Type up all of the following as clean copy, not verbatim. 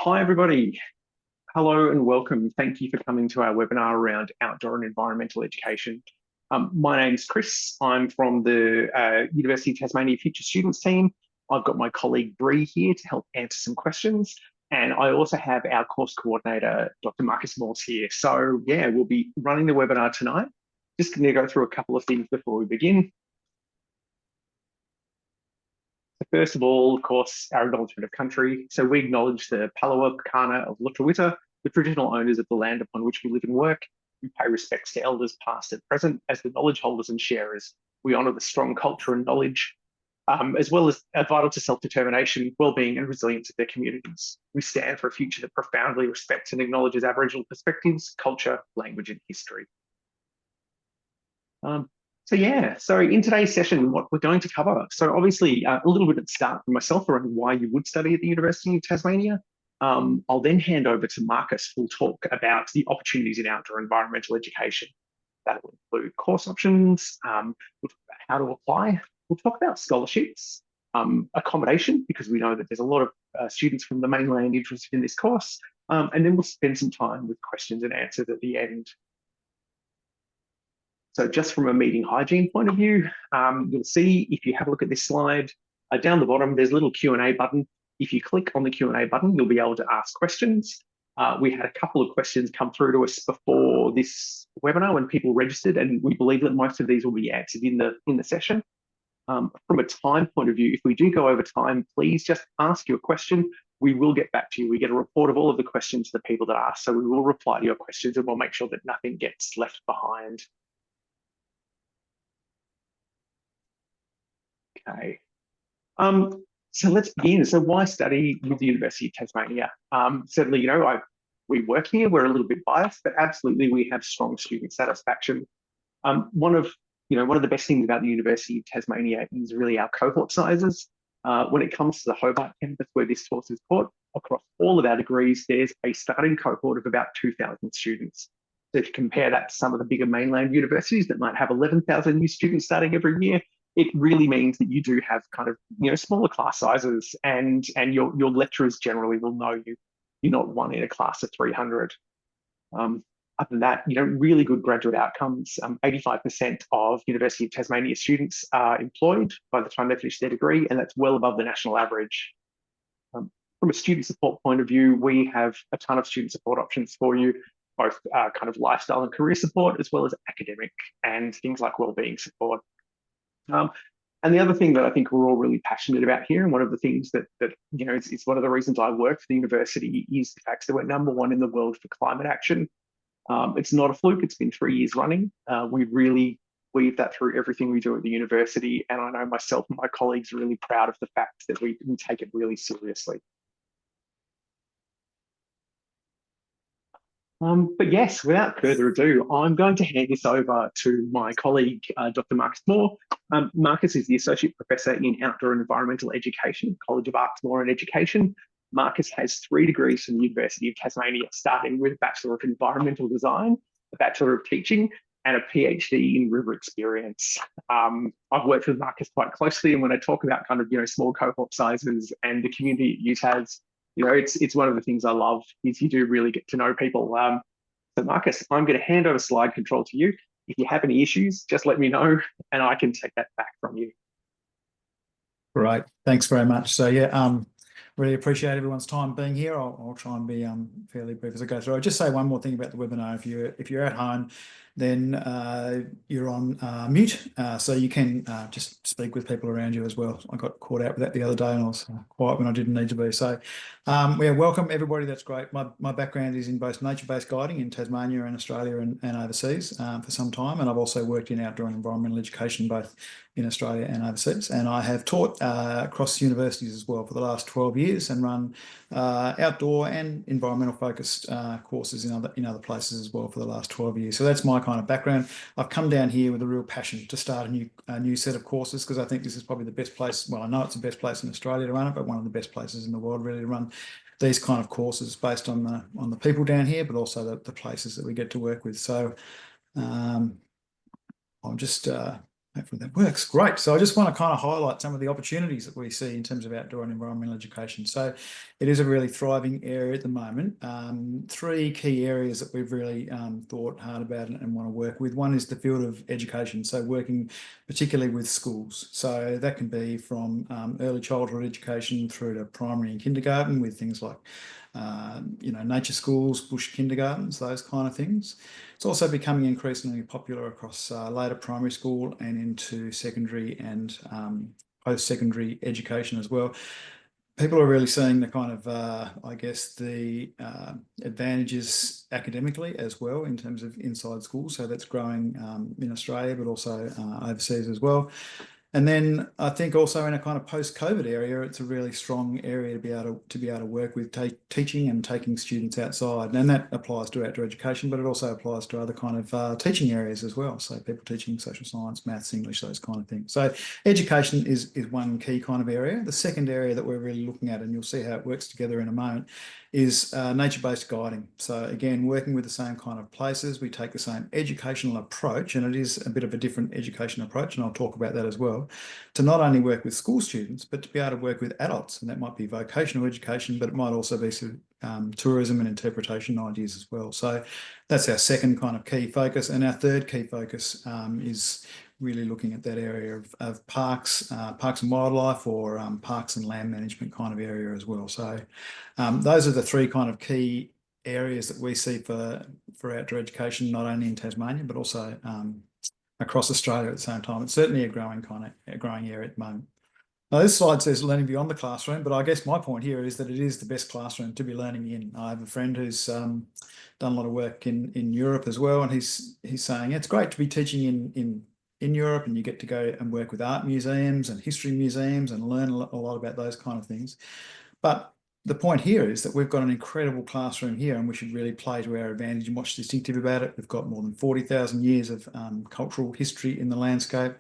Hi, everybody. Hello and welcome. Thank you for coming to our webinar around outdoor and environmental education. My name's Chris. I'm from the University of Tasmania Future Students team. I've got my colleague Bree here to help answer some questions. And I also have our course coordinator, Dr. Marcus Morse here. So yeah, we'll be running the webinar tonight. Just going to go through a couple of things before we begin. First of all, of course, our acknowledgement of country. So we acknowledge the Palawa Pakana of Lutruwita, the traditional owners of the land upon which we live and work. We pay respects to elders past and present as the knowledge holders and sharers. We honour the strong culture and knowledge, as well as vital to self-determination, well-being and resilience of their communities. We stand for a future that profoundly respects and acknowledges Aboriginal perspectives, culture, language and history. So in today's session, what we're going to cover, so obviously a little bit at the start for myself around why you would study at the University of Tasmania. I'll then hand over to Marcus, who'll talk about the opportunities in outdoor environmental education. That will include course options, we'll talk about how to apply, we'll talk about scholarships, accommodation, because we know that there's a lot of students from the mainland interested in this course, and then we'll spend some time with questions and answers at the end. So just from a meeting hygiene point of view, you'll see if you have a look at this slide, down the bottom, there's a little Q&A button. If you click on the Q&A button, you'll be able to ask questions. We had a couple of questions come through to us before this webinar when people registered, and we believe that most of these will be answered in the session. From a time point of view, if we do go over time, please just ask your question. We will get back to you. We get a report of all of the questions to the people that ask, so we will reply to your questions and we'll make sure that nothing gets left behind. Okay. So let's begin. So why study with the University of Tasmania? Certainly, we work here, we're a little bit biased, but absolutely we have strong student satisfaction. One of the best things about the University of Tasmania is really our cohort sizes. When it comes to the Hobart campus where this course is taught, across all of our degrees, there's a starting cohort of about 2,000 students. So if you compare that to some of the bigger mainland universities that might have 11,000 new students starting every year, it really means that you do have kind of, smaller class sizes, and your lecturers generally will know you. You're not one in a class of 300. Other than that, really good graduate outcomes. 85% of University of Tasmania students are employed by the time they finish their degree, and that's well above the national average. From a student support point of view, we have a ton of student support options for you, both kind of lifestyle and career support, as well as academic and things like wellbeing support. And the other thing that I think we're all really passionate about here, and one of the things that it's one of the reasons I work for the university, is the fact that we're #1 in the world for climate action. It's not a fluke, it's been 3 years running. We really weave that through everything we do at the university, and I know myself and my colleagues are really proud of the fact that we take it really seriously. But yes, without further ado, I'm going to hand this over to my colleague, Dr. Marcus Moore. Marcus is the Associate Professor in Outdoor and Environmental Education, College of Arts, Law and Education. Marcus has 3 degrees from the University of Tasmania, starting with a Bachelor of Environmental Design, a Bachelor of Teaching, and a PhD in river experience. I've worked with Marcus quite closely, and when I talk about kind of, small cohort sizes and the community it uses, it's one of the things I love, is you do really get to know people. So Marcus, I'm going to hand over slide control to you. If you have any issues, just let me know and I can take that back from you. Great, thanks very much. So yeah, really appreciate everyone's time being here. I'll try and be fairly brief as I go through. I'll just say one more thing about the webinar. If you're at home, then you're on mute, so you can just speak with people around you as well. I got caught out with that the other day, and I was quiet when I didn't need to be. So yeah, welcome everybody. That's great. My background is in both nature-based guiding in Tasmania and Australia and overseas for some time, and I've also worked in outdoor and environmental education both in Australia and overseas. And I have taught across universities as well for the last 12 years and run outdoor and environmental focused courses in other places as well for the last 12 years. So that's my kind of background. I've come down here with a real passion to start a new set of courses, because I think this is probably the best place. Well, I know it's the best place in Australia to run it, but one of the best places in the world really to run these kind of courses based on the people down here, but also the places that we get to work with. So I'll just Hopefully that works. Great. So I just want to kind of highlight some of the opportunities that we see in terms of outdoor and environmental education. So it is a really thriving area at the moment. Three key areas that we've really thought hard about and want to work with. One is the field of education. So working particularly with schools. So that can be from early childhood education through to primary and kindergarten with things like nature schools, bush kindergartens, those kind of things. It's also becoming increasingly popular across later primary school and into secondary and post-secondary education as well. People are really seeing the kind of, I guess, the advantages academically as well in terms of inside schools. So that's growing in Australia, but also overseas as well. And then I think also in a kind of post-COVID area, it's a really strong area to be able to work with teaching and taking students outside. And that applies to outdoor education, but it also applies to other kind of teaching areas as well. So people teaching social science, maths, English, those kind of things. So education is one key kind of area. The second area that we're really looking at, and you'll see how it works together in a moment, is nature-based guiding. So again, working with the same kind of places, we take the same educational approach, and it is a bit of a different education approach, and I'll talk about that as well, to not only work with school students, but to be able to work with adults. And that might be vocational education, but it might also be tourism and interpretation ideas as well. So that's our second kind of key focus. And our third key focus is really looking at that area of parks and wildlife, or parks and land management kind of area as well. So those are the three kind of key areas that we see for outdoor education, not only in Tasmania, but also across Australia at the same time. It's certainly a growing area at the moment. Now, this slide says learning beyond the classroom, but I guess my point here is that it is the best classroom to be learning in. I have a friend who's done a lot of work in Europe as well, and he's saying it's great to be teaching in Europe, and you get to go and work with art museums and history museums and learn a lot about those kind of things. But the point here is that we've got an incredible classroom here, and we should really play to our advantage and what's distinctive about it. We've got more than 40,000 years of cultural history in the landscape.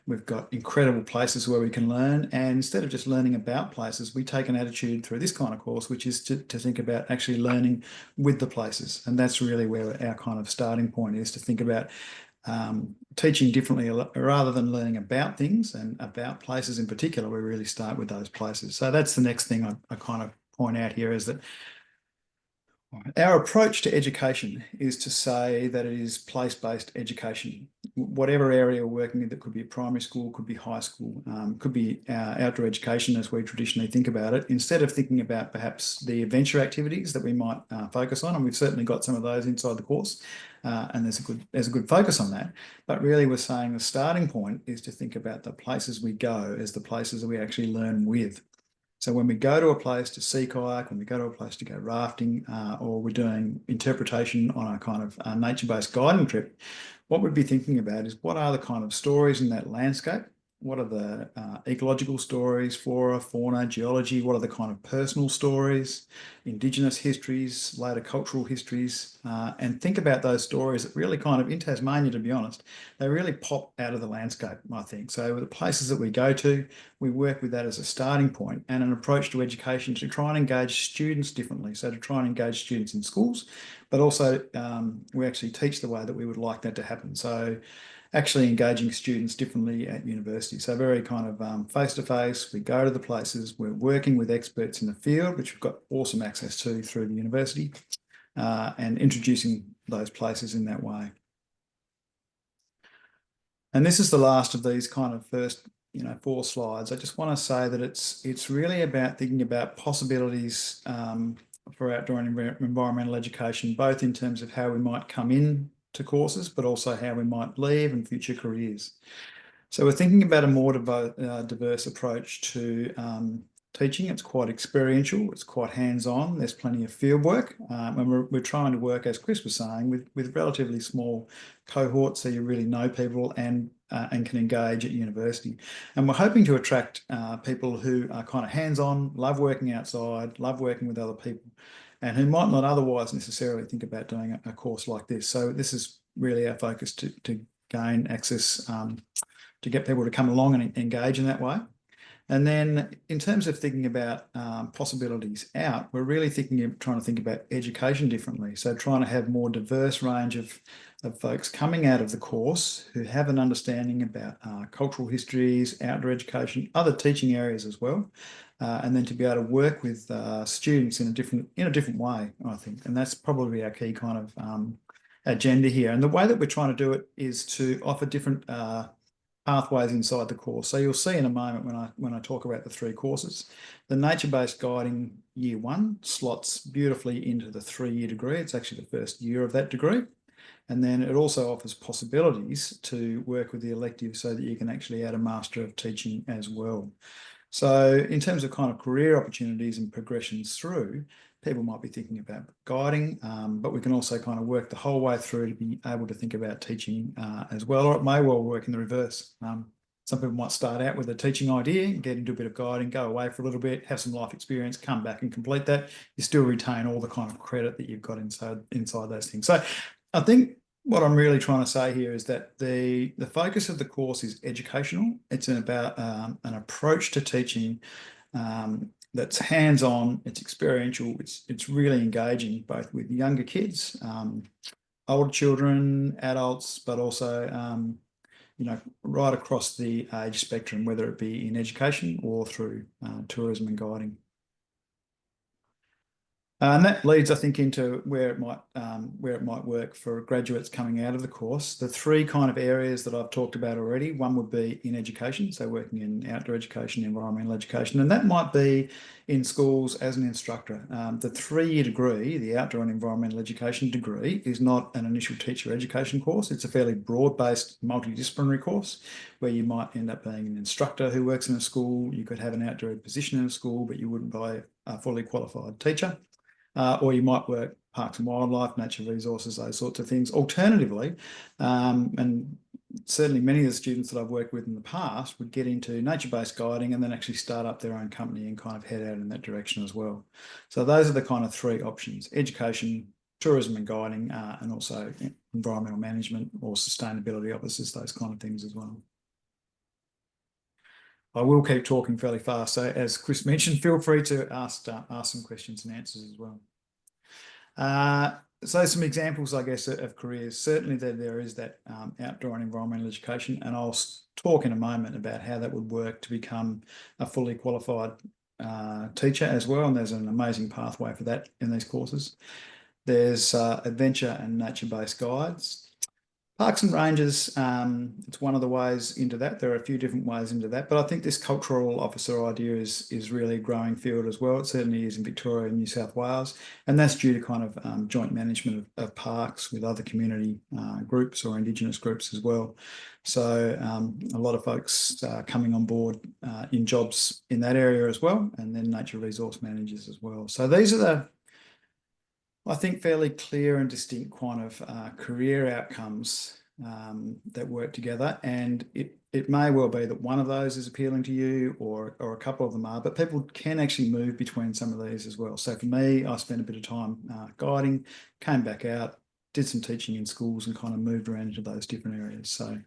We've got incredible places where we can learn. And instead of just learning about places, we take an attitude through this kind of course, which is to think about actually learning with the places. And that's really where our kind of starting point is, to think about teaching differently rather than learning about things and about places in particular. We really start with those places. So that's the next thing I kind of point out here, is that our approach to education is to say that it is place-based education. Whatever area we're working in, that could be primary school, could be high school, could be outdoor education as we traditionally think about it, instead of thinking about perhaps the adventure activities that we might focus on, and we've certainly got some of those inside the course, and there's a good focus on that. But really we're saying the starting point is to think about the places we go as the places that we actually learn with. So when we go to a place to sea kayak, when we go to a place to go rafting, or we're doing interpretation on a kind of nature-based guiding trip, what we'd be thinking about is, what are the kind of stories in that landscape? What are the ecological stories, flora, fauna, geology? What are the kind of personal stories, Indigenous histories, later cultural histories? And think about those stories that really kind of, in Tasmania, to be honest, they really pop out of the landscape, I think. So the places that we go to, we work with that as a starting point and an approach to education to try and engage students differently. So to try and engage students in schools, but also we actually teach the way that we would like that to happen. So actually engaging students differently at university. So very kind of face-to-face, we go to the places, we're working with experts in the field, which we've got awesome access to through the university, and introducing those places in that way. And this is the last of these kind of first 4 slides. I just want to say that it's really about thinking about possibilities for outdoor and environmental education, both in terms of how we might come in to courses, but also how we might leave and future careers. So we're thinking about a more diverse approach to teaching. It's quite experiential, it's quite hands-on, there's plenty of field work, and we're trying to work, as Chris was saying, with relatively small cohorts, so you really know people and can engage at university. And we're hoping to attract people who are kind of hands-on, love working outside, love working with other people, and who might not otherwise necessarily think about doing a course like this. So this is really our focus, to gain access, to get people to come along and engage in that way. And then in terms of thinking about possibilities out, we're really trying to think about education differently. So trying to have more diverse range of folks coming out of the course who have an understanding about cultural histories, outdoor education, other teaching areas as well. And then to be able to work with students in a different way, I think. And that's probably our key kind of agenda here. And the way that we're trying to do it is to offer different pathways inside the course. So you'll see in a moment when I talk about the 3 courses, the nature-based guiding year 1 slots beautifully into the 3-year degree. It's actually the first year of that degree. And then it also offers possibilities to work with the elective so that you can actually add a Master of Teaching as well. So in terms of kind of career opportunities and progressions through, people might be thinking about guiding, but we can also kind of work the whole way through to be able to think about teaching as well, or it may well work in the reverse. Some people might start out with a teaching idea, get into a bit of guiding, go away for a little bit, have some life experience, come back and complete that. You still retain all the kind of credit that you've got inside those things. So I think what I'm really trying to say here is that the focus of the course is educational. It's about an approach to teaching that's hands-on, it's experiential, it's really engaging both with younger kids, older children, adults, but also right across the age spectrum, whether it be in education or through tourism and guiding. And that leads, I think, into where it might work for graduates coming out of the course. The 3 kind of areas that I've talked about already. One would be in education, so working in outdoor education, environmental education, and that might be in schools as an instructor. The 3-year degree, the outdoor and environmental education degree, is not an initial teacher education course. It's a fairly broad-based multidisciplinary course where you might end up being an instructor who works in a school. You could have an outdoor position in a school, but you wouldn't be a fully qualified teacher. Or you might work parks and wildlife, natural resources, those sorts of things. Alternatively, and certainly many of the students that I've worked with in the past would get into nature-based guiding and then actually start up their own company and kind of head out in that direction as well. So those are the kind of 3 options: education, tourism and guiding, and also environmental management or sustainability officers, those kind of things as well. I will keep talking fairly fast. So as Chris mentioned, feel free to ask some questions and answers as well. So some examples, I guess, of careers. Certainly there is that outdoor and environmental education, and I'll talk in a moment about how that would work to become a fully qualified teacher as well. And there's an amazing pathway for that in these courses. There's adventure and nature-based guides. Parks and rangers, it's one of the ways into that. There are a few different ways into that, but I think this cultural officer idea is really a growing field as well. It certainly is in Victoria and New South Wales, and that's due to kind of joint management of parks with other community groups or Indigenous groups as well. So a lot of folks coming on board in jobs in that area as well, and then nature resource managers as well. So these are I think, fairly clear and distinct kind of career outcomes that work together. And it may well be that one of those is appealing to you or a couple of them are, but people can actually move between some of these as well. So for me, I spent a bit of time guiding, came back out, did some teaching in schools and kind of moved around into those different areas. So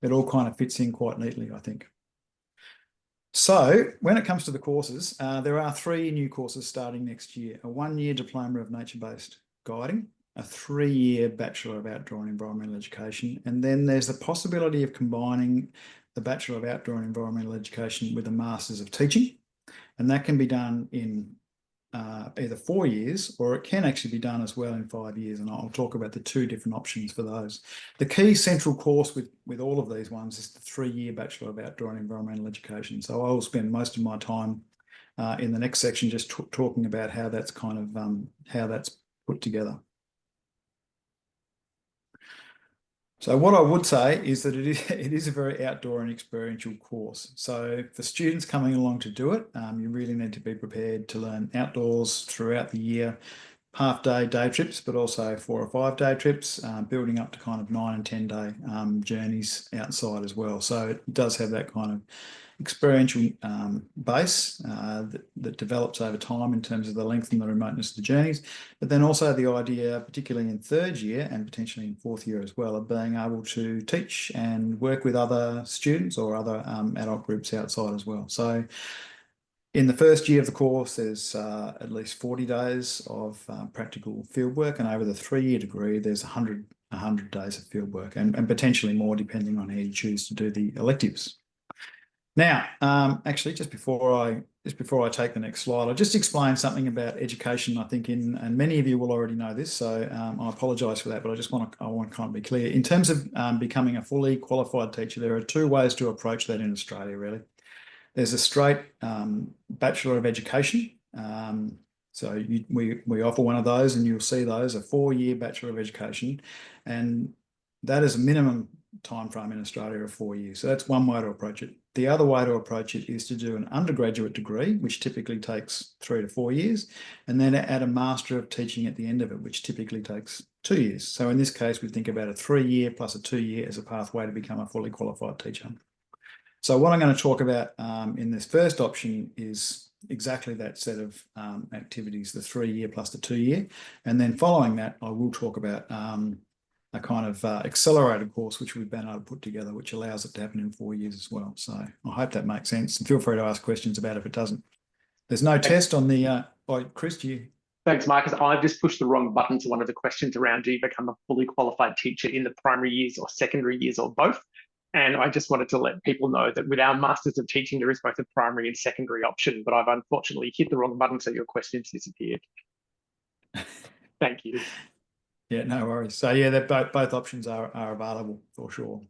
it all kind of fits in quite neatly, I think. So when it comes to the courses, there are 3 new courses starting next year: a 1-year diploma of nature-based guiding, a 3-year Bachelor of Outdoor and Environmental Education, and then there's the possibility of combining the Bachelor of Outdoor and Environmental Education with a Masters of Teaching, and that can be done in either 4 years, or it can actually be done as well in 5 years, and I'll talk about the 2 different options for those. The key central course with all of these ones is the 3-year Bachelor of Outdoor and Environmental Education. So I will spend most of my time in the next section just talking about how that's kind of how that's put together. So what I would say is that it is a very outdoor and experiential course. So for students coming along to do it, you really need to be prepared to learn outdoors throughout the year, half-day day trips, but also 4 or 5-day trips, building up to kind of 9 and 10-day journeys outside as well. So it does have that kind experiential base that develops over time in terms of the length and the remoteness of the journeys, but then also the idea, particularly in third year and potentially in fourth year as well, of being able to teach and work with other students or other adult groups outside as well. So in the first year of the course, there's at least 40 days of practical fieldwork, and over the 3-year degree, there's 100 days of fieldwork, and potentially more depending on how you choose to do the electives. Now, actually, just before I take the next slide, I'll just explain something about education. I think and many of you will already know this, so I apologise for that, but I want to kind of be clear. In terms of becoming a fully qualified teacher, there are 2 ways to approach that in Australia, really. There's a straight Bachelor of Education. So we offer one of those, and you'll see those, a 4-year Bachelor of Education, and that is a minimum time frame in Australia of 4 years. So that's one way to approach it. The other way to approach it is to do an undergraduate degree, which typically takes 3 to 4 years, and then add a Master of Teaching at the end of it, which typically takes 2 years. So in this case, we think about a 3-year plus a 2-year as a pathway to become a fully qualified teacher. So what I'm going to talk about in this first option is exactly that set of activities, the 3-year plus the 2-year. And then following that, I will talk about a kind of accelerated course, which we've been able to put together, which allows it to happen in 4 years as well. So I hope that makes sense. And feel free to ask questions about it if it doesn't. There's no test on the, Chris, do you? Thanks, Marcus. I've just pushed the wrong button to one of the questions around, do you become a fully qualified teacher in the primary years or secondary years or both? And I just wanted to let people know that with our Masters of Teaching, there is both a primary and secondary option, but I've unfortunately hit the wrong button, so your question's disappeared. Thank you. Yeah, no worries. So yeah, both options are available for sure.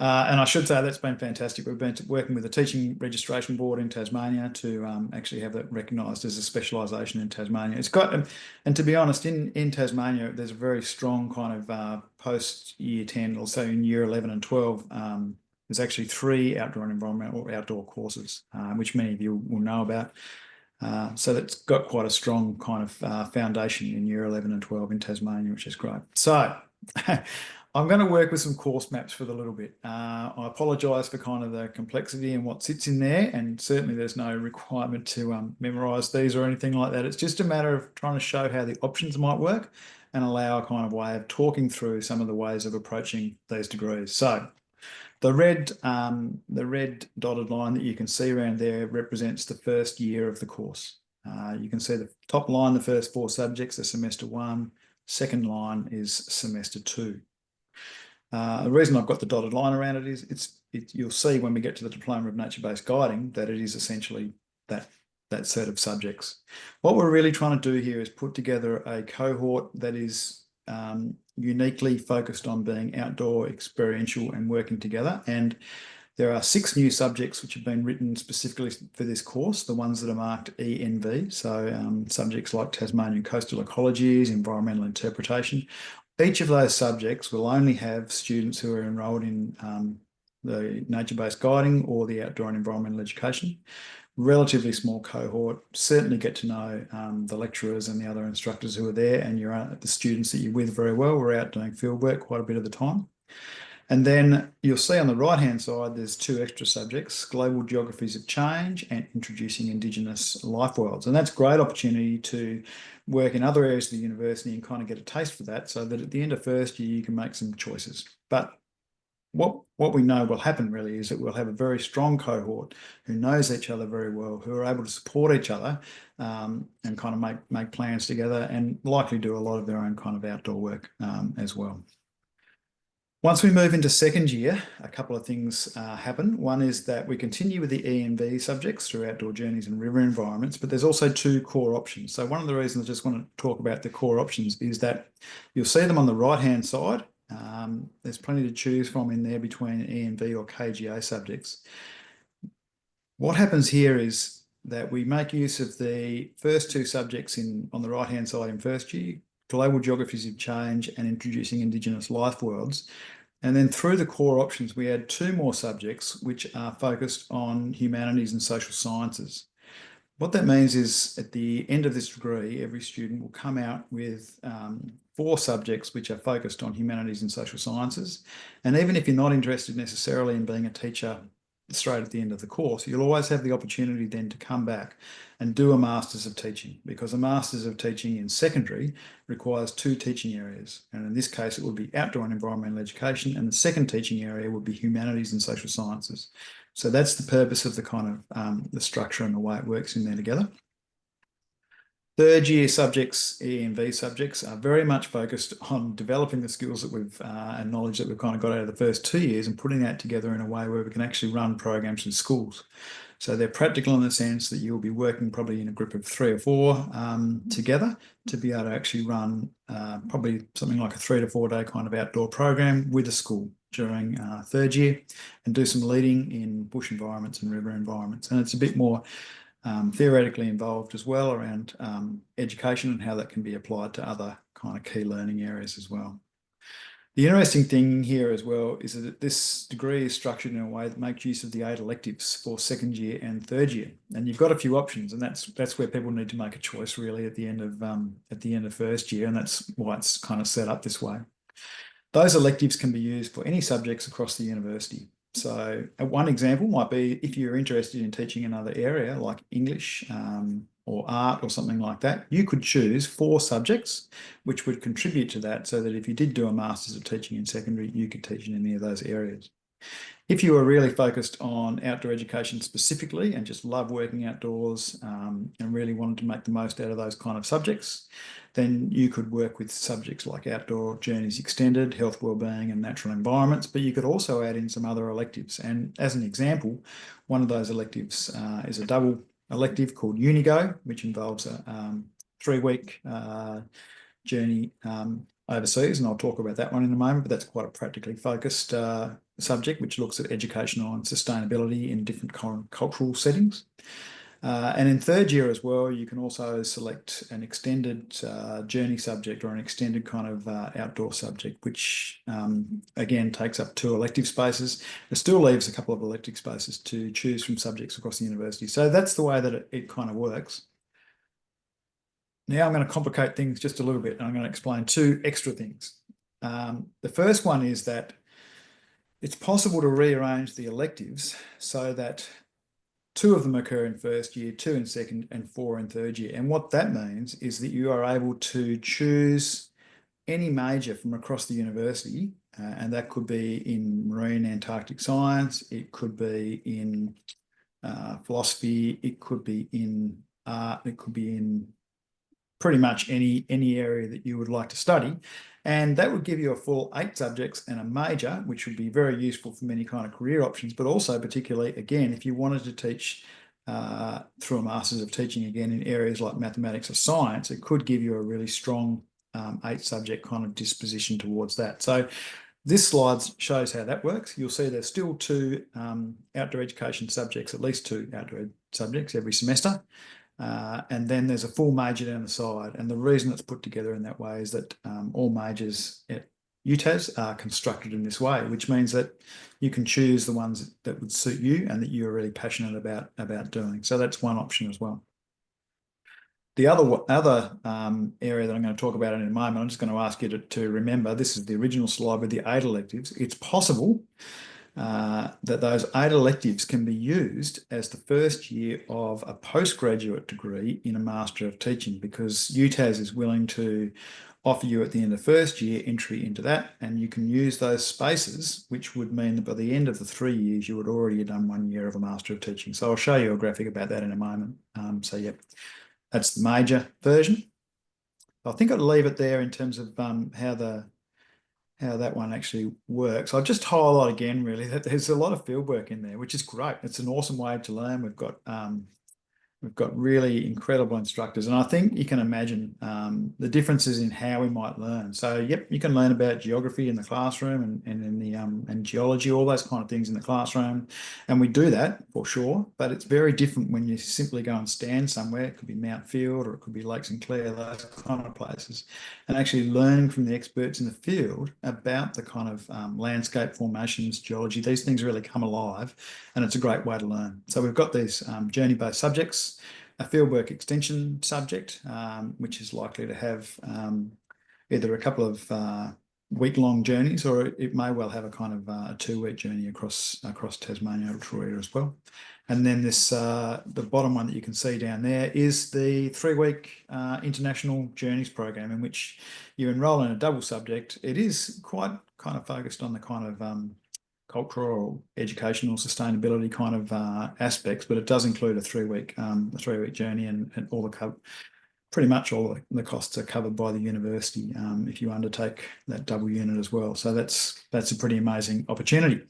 And I should say that's been fantastic. We've been working with the Teaching Registration Board in Tasmania to actually have that recognised as a specialisation in Tasmania. It's got, and to be honest, in Tasmania, there's a very strong kind of post-year 10, also in year 11 and 12, there's actually 3 outdoor and environmental or outdoor courses, which many of you will know about. So that's got quite a strong kind of foundation in year 11 and 12 in Tasmania, which is great. So I'm going to work with some course maps for a little bit. I apologise for kind of the complexity and what sits in there, and certainly there's no requirement to memorise these or anything like that. It's just a matter of trying to show how the options might work and allow a kind of way of talking through some of the ways of approaching these degrees. So the red dotted line that you can see around there represents the first year of the course. You can see the top line, the first 4 subjects are semester 1, second line is semester 2. The reason I've got the dotted line around it is you'll see when we get to the Diploma of Nature-Based Guiding that it is essentially that set of subjects. What we're really trying to do here is put together a cohort that is uniquely focused on being outdoor, experiential and working together. And there are 6 new subjects which have been written specifically for this course, the ones that are marked ENV. So subjects like Tasmanian coastal ecologies, environmental interpretation. Each of those subjects will only have students who are enrolled in the nature-based guiding or the outdoor and environmental education. Relatively small cohort, certainly get to know the lecturers and the other instructors who are there, and the students that you're with very well. We're out doing fieldwork quite a bit of the time. And then you'll see on the right-hand side, there's 2 extra subjects, Global Geographies of Change and Introducing Indigenous Life Worlds. And that's a great opportunity to work in other areas of the university and kind of get a taste for that, so that at the end of first year, you can make some choices. But what we know will happen really is that we'll have a very strong cohort who knows each other very well, who are able to support each other and kind of make plans together, and likely do a lot of their own kind of outdoor work as well. Once we move into second year, a couple of things happen. One is that we continue with the ENV subjects through outdoor journeys and river environments, but there's also 2 core options. So one of the reasons I just want to talk about the core options is that you'll see them on the right-hand side. There's plenty to choose from in there between ENV or KGA subjects. What happens here is that we make use of the first 2 subjects on the right-hand side in first year, Global Geographies of Change and Introducing Indigenous Life Worlds. And then through the core options, we add 2 more subjects which are focused on humanities and social sciences. What that means is at the end of this degree, every student will come out with 4 subjects which are focused on humanities and social sciences. And even if you're not interested necessarily in being a teacher straight at the end of the course, you'll always have the opportunity then to come back and do a Masters of Teaching, because a Masters of Teaching in secondary requires 2 teaching areas. And in this case, it would be outdoor and environmental education, and the second teaching area would be humanities and social sciences. So that's the purpose of the kind of the structure and the way it works in there together. Third year subjects, E&V subjects, are very much focused on developing the skills that we've and knowledge that we've kind of got out of the first 2 years and putting that together in a way where we can actually run programs in schools. So they're practical in the sense that you'll be working probably in a group of 3 or 4 together to be able to actually run probably something like a 3 to 4 day kind of outdoor program with a school during third year, and do some leading in bush environments and river environments. And it's a bit more theoretically involved as well around education and how that can be applied to other kind of key learning areas as well. The interesting thing here as well is that this degree is structured in a way that makes use of the 8 electives for second year and third year, and you've got a few options, and that's where people need to make a choice really at the end of first year, and that's why it's kind of set up this way. Those electives can be used for any subjects across the university. So one example might be if you're interested in teaching another area like English or art or something like that, you could choose 4 subjects which would contribute to that, so that if you did do a Masters of Teaching in secondary, you could teach in any of those areas. If you are really focused on outdoor education specifically and just love working outdoors and really wanted to make the most out of those kind of subjects, then you could work with subjects like Outdoor Journeys Extended, Health, Wellbeing and Natural Environments, but you could also add in some other electives. And as an example, one of those electives is a double elective called Unigo, which involves a 3-week journey overseas, and I'll talk about that one in a moment, but that's quite a practically focused subject which looks at educational and sustainability in different cultural settings. And in third year as well, you can also select an extended journey subject or an extended kind of outdoor subject, which again takes up 2 elective spaces. It still leaves a couple of elective spaces to choose from subjects across the university. So that's the way that it kind of works. Now I'm going to complicate things just a little bit, and I'm going to explain 2 extra things. The first one is that it's possible to rearrange the electives so that 2 of them occur in first year, 2 in second, and 4 in third year. And what that means is that you are able to choose any major from across the university, and that could be in marine Antarctic science, it could be in philosophy, it could be in art, it could be in pretty much any area that you would like to study. And that would give you a full 8 subjects and a major, which would be very useful for many kind of career options, but also particularly, again, if you wanted to teach through a Masters of Teaching again in areas like mathematics or science, it could give you a really strong 8 subject kind of disposition towards that. So this slide shows how that works. You'll see there's still 2 outdoor education subjects, at least 2 outdoor subjects every semester. And then there's a full major down the side. And the reason it's put together in that way is that all majors at UTAS are constructed in this way, which means that you can choose the ones that would suit you and that you're really passionate about doing. So that's one option as well. The other area that I'm going to talk about in a moment, I'm just going to ask you to remember, this is the original slide with the 8 electives. It's possible that those 8 electives can be used as the first year of a postgraduate degree in a Master of Teaching, because UTAS is willing to offer you at the end of first year entry into that, and you can use those spaces, which would mean that by the end of the 3 years, you would already have done 1 year of a Master of Teaching. So I'll show you a graphic about that in a moment. So yeah, that's the major version. I think I'll leave it there in terms of how that one actually works. I'll just highlight again really that there's a lot of field work in there, which is great. It's an awesome way to learn. We've got really incredible instructors, and I think you can imagine the differences in how we might learn. So, yep, you can learn about geography in the classroom and in the and geology, all those kind of things in the classroom, and we do that for sure. But it's very different when you simply go and stand somewhere. It could be Mount Field or it could be Lake St Clair, those kind of places, and actually learning from the experts in the field about the kind of landscape formations, geology. These things really come alive, and it's a great way to learn. So we've got these journey-based subjects. A fieldwork extension subject, which is likely to have either a couple of week-long journeys, or it may well have a kind of a 2-week journey across Tasmania or Victoria as well. And then this the bottom one that you can see down there is the 3-week international journeys program, in which you enrol in a double subject. It is quite kind of focused on the kind of cultural, educational, sustainability kind of aspects, but it does include a 3-week journey, and all the pretty much all the costs are covered by the university if you undertake that double unit as well. So that's a pretty amazing opportunity.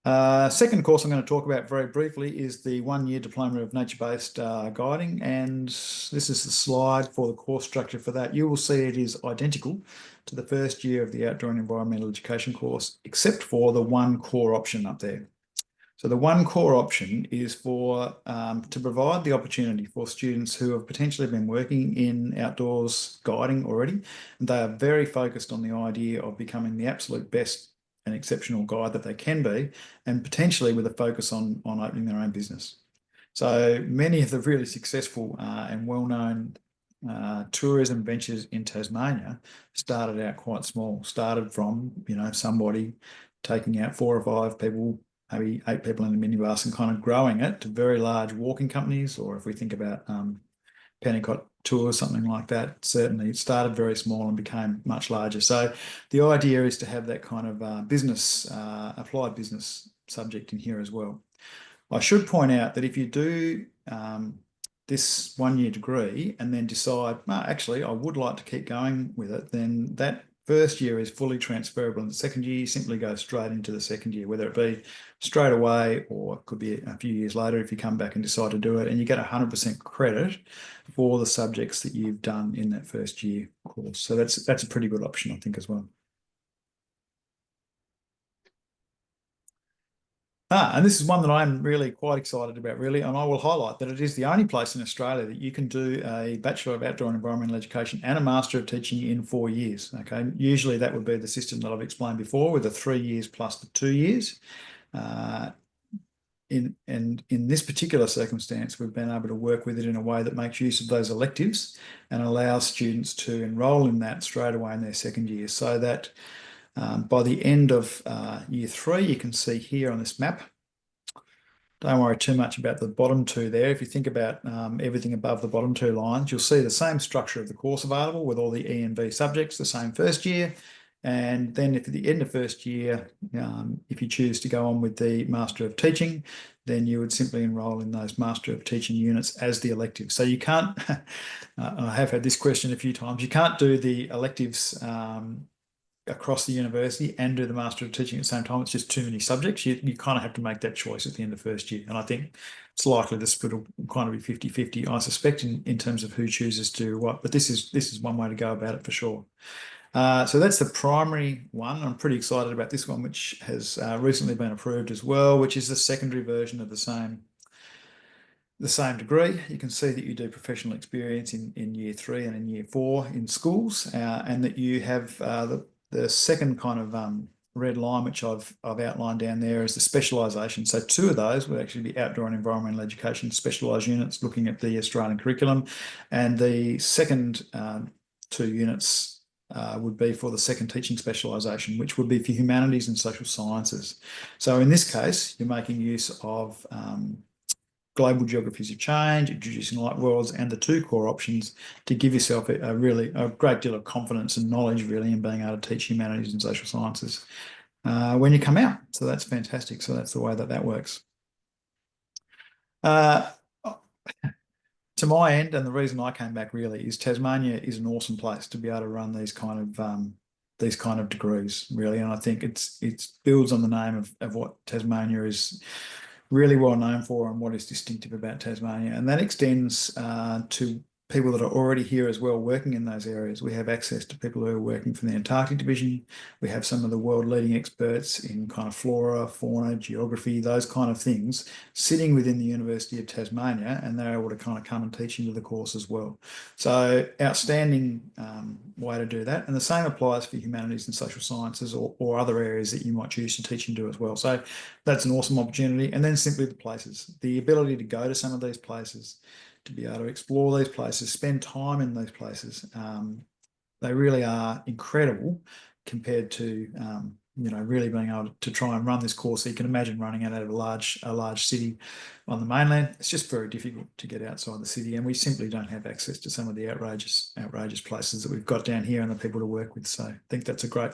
Second course I'm going to talk about very briefly is the 1-year Diploma of Nature-Based Guiding, and this is the slide for the course structure for that. You will see it is identical to the first year of the Outdoor and Environmental Education course, except for the one core option up there. So the one core option is for to provide the opportunity for students who have potentially been working in outdoors guiding already, and they are very focused on the idea of becoming the absolute best and exceptional guide that they can be, and potentially with a focus on opening their own business. So many of the really successful and well-known tourism ventures in Tasmania started out quite small, started from, somebody taking out 4 or 5 people, maybe 8 people in a minibus, and kind of growing it to very large walking companies. Or if we think about Pennicott Tours, something like that, certainly it started very small and became much larger. So the idea is to have that kind of applied business subject in here as well. I should point out that if you do this 1-year degree and then decide, actually, I would like to keep going with it, then that first year is fully transferable. In the second year, you simply go straight into the second year, whether it be straight away or it could be a few years later if you come back and decide to do it, and you get 100% credit for the subjects that you've done in that first year course. So that's a pretty good option, I think, as well. And this is one that I'm really quite excited about, really, and I will highlight that it is the only place in Australia that you can do a Bachelor of Outdoor and Environmental Education and a Master of Teaching in 4 years. Okay, usually that would be the system that I've explained before, with the 3 years plus the 2 years. In this particular circumstance, we've been able to work with it in a way that makes use of those electives and allows students to enrol in that straight away in their second year, so that by the end of year 3, you can see here on this map, don't worry too much about the bottom 2 there. If you think about everything above the bottom 2 lines, you'll see the same structure of the course available with all the E and B subjects, the same first year. And then if at the end of first year, if you choose to go on with the Master of Teaching, then you would simply enrol in those Master of Teaching units as the elective. So you can't, I have had this question a few times, you can't do the electives across the university and do the Master of Teaching at the same time. It's just too many subjects. You kind of have to make that choice at the end of first year. And I think it's likely the split will kind of be 50-50, I suspect, in terms of who chooses to do what. But this is one way to go about it for sure. So that's the primary one. I'm pretty excited about this one, which has recently been approved as well, which is the secondary version of the same degree. You can see that you do professional experience in year 3 and in year 4 in schools, and that you have the second kind of red line, which I've outlined down there, is the specialisation. So 2 of those would actually be outdoor and environmental education specialised units looking at the Australian curriculum, and the second 2 units would be for the second teaching specialisation, which would be for humanities and social sciences. So in this case, you're making use of global geographies of change, introducing light worlds, and the 2 core options to give yourself a great deal of confidence and knowledge, really, in being able to teach humanities and social sciences when you come out. So that's fantastic. So that's the way that works. To my end, and the reason I came back really is Tasmania is an awesome place to be able to run these kind of degrees, really, and I think it builds on the name of what Tasmania is really well known for and what is distinctive about Tasmania, and that extends to people that are already here as well, working in those areas. We have access to people who are working from the Antarctic Division. We have some of the world leading experts in kind of flora, fauna, geography, those kind of things, sitting within the University of Tasmania, and they're able to kind of come and teach into the course as well. So outstanding way to do that. And the same applies for humanities and social sciences or other areas that you might choose to teach into as well. So that's an awesome opportunity. And then simply the places, the ability to go to some of these places, to be able to explore these places, spend time in these places. They really are incredible compared to really being able to try and run this course. So you can imagine running it out of a large city on the mainland. It's just very difficult to get outside the city, and we simply don't have access to some of the outrageous places that we've got down here and the people to work with. So I think that's a great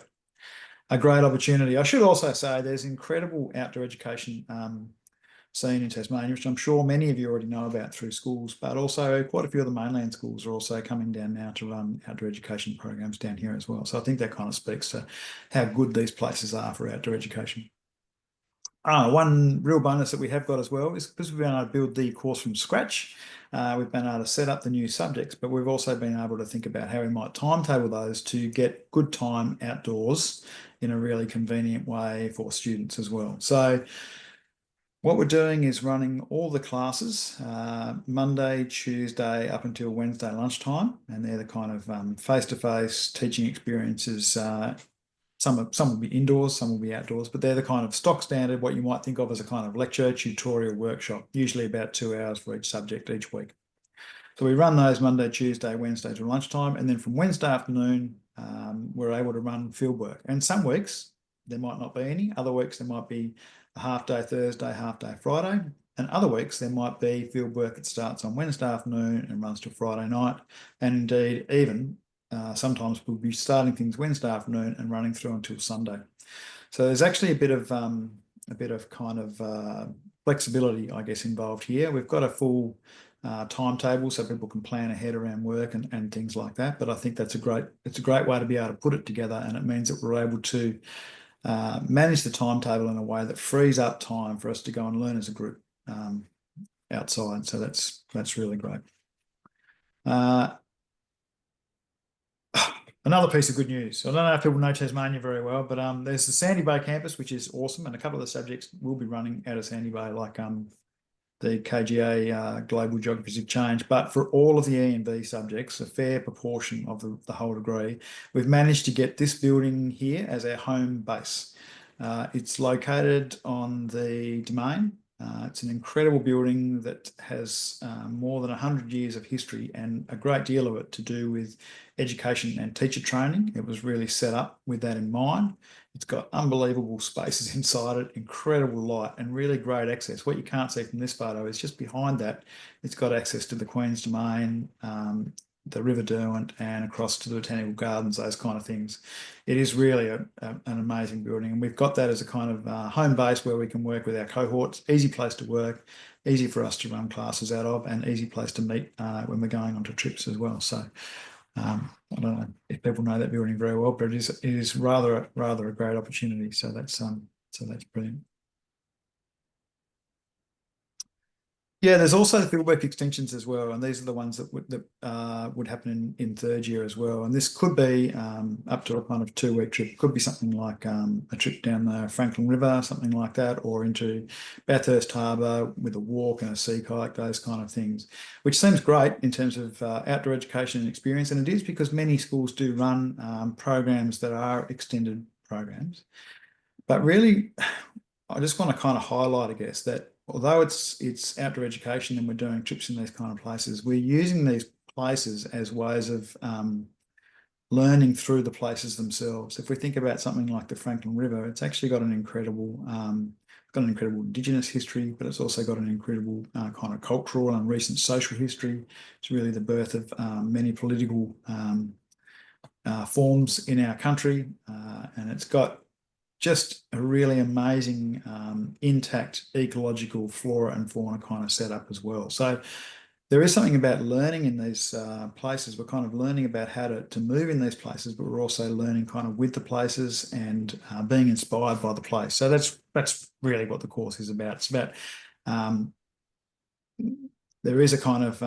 opportunity. I should also say there's incredible outdoor education scene in Tasmania, which I'm sure many of you already know about through schools, but also quite a few of the mainland schools are also coming down now to run outdoor education programs down here as well. So I think that kind of speaks to how good these places are for outdoor education. One real bonus that we have got as well is because we've been able to build the course from scratch, we've been able to set up the new subjects, but we've also been able to think about how we might timetable those to get good time outdoors in a really convenient way for students as well. So what we're doing is running all the classes Monday, Tuesday, up until Wednesday lunchtime, and they're the kind of face-to-face teaching experiences. Some will be indoors, some will be outdoors, but they're the kind of stock standard, what you might think of as a kind of lecture, tutorial, workshop, usually about 2 hours for each subject each week. So we run those Monday, Tuesday, Wednesday to lunchtime, and then from Wednesday afternoon, we're able to run fieldwork. And some weeks there might not be any, other weeks there might be a half day Thursday, half day Friday, and other weeks there might be field work that starts on Wednesday afternoon and runs till Friday night, and indeed even sometimes we'll be starting things Wednesday afternoon and running through until Sunday. So there's actually a bit of kind of flexibility, I guess, involved here. We've got a full timetable so people can plan ahead around work and things like that. But I think it's a great way to be able to put it together, and it means that we're able to manage the timetable in a way that frees up time for us to go and learn as a group outside. So that's really great. Another piece of good news. I don't know if people know Tasmania very well, but there's the Sandy Bay campus, which is awesome, and a couple of the subjects will be running out of Sandy Bay, like the KGA Global Geographies of Change. But for all of the E&B subjects, a fair proportion of the whole degree, we've managed to get this building here as our home base. It's located on the Domain. It's an incredible building that has more than 100 years of history, and a great deal of it to do with education and teacher training. It was really set up with that in mind. It's got unbelievable spaces inside it, incredible light, and really great access. What you can't see from this photo is just behind that, it's got access to the Queen's Domain, the River Derwent, and across to the Botanical Gardens, those kind of things. It is really an amazing building, and we've got that as a kind of home base where we can work with our cohorts. Easy place to work, easy for us to run classes out of, and easy place to meet when we're going onto trips as well. So I don't know if people know that building very well, but it is rather a great opportunity. So that's brilliant. Yeah, there's also the fieldwork extensions as well, and these are the ones that would happen in third year as well. And this could be up to a kind of 2-week trip. It could be something like a trip down the Franklin River, something like that, or into Bathurst Harbour with a walk and a sea kayak, those kind of things, which seems great in terms of outdoor education and experience. And it is because many schools do run programs that are extended programs. But really, I just want to kind of highlight, I guess, that although it's outdoor education and we're doing trips in these kind of places, we're using these places as ways of learning through the places themselves. If we think about something like the Franklin River, it's actually got an incredible Indigenous history, but it's also got an incredible kind of cultural and recent social history. It's really the birth of many political forms in our country, and it's got just a really amazing intact ecological flora and fauna kind of setup as well. So there is something about learning in these places. We're kind of learning about how to move in these places, but we're also learning kind of with the places and being inspired by the place. So that's really what the course is about. It's about there is a kind of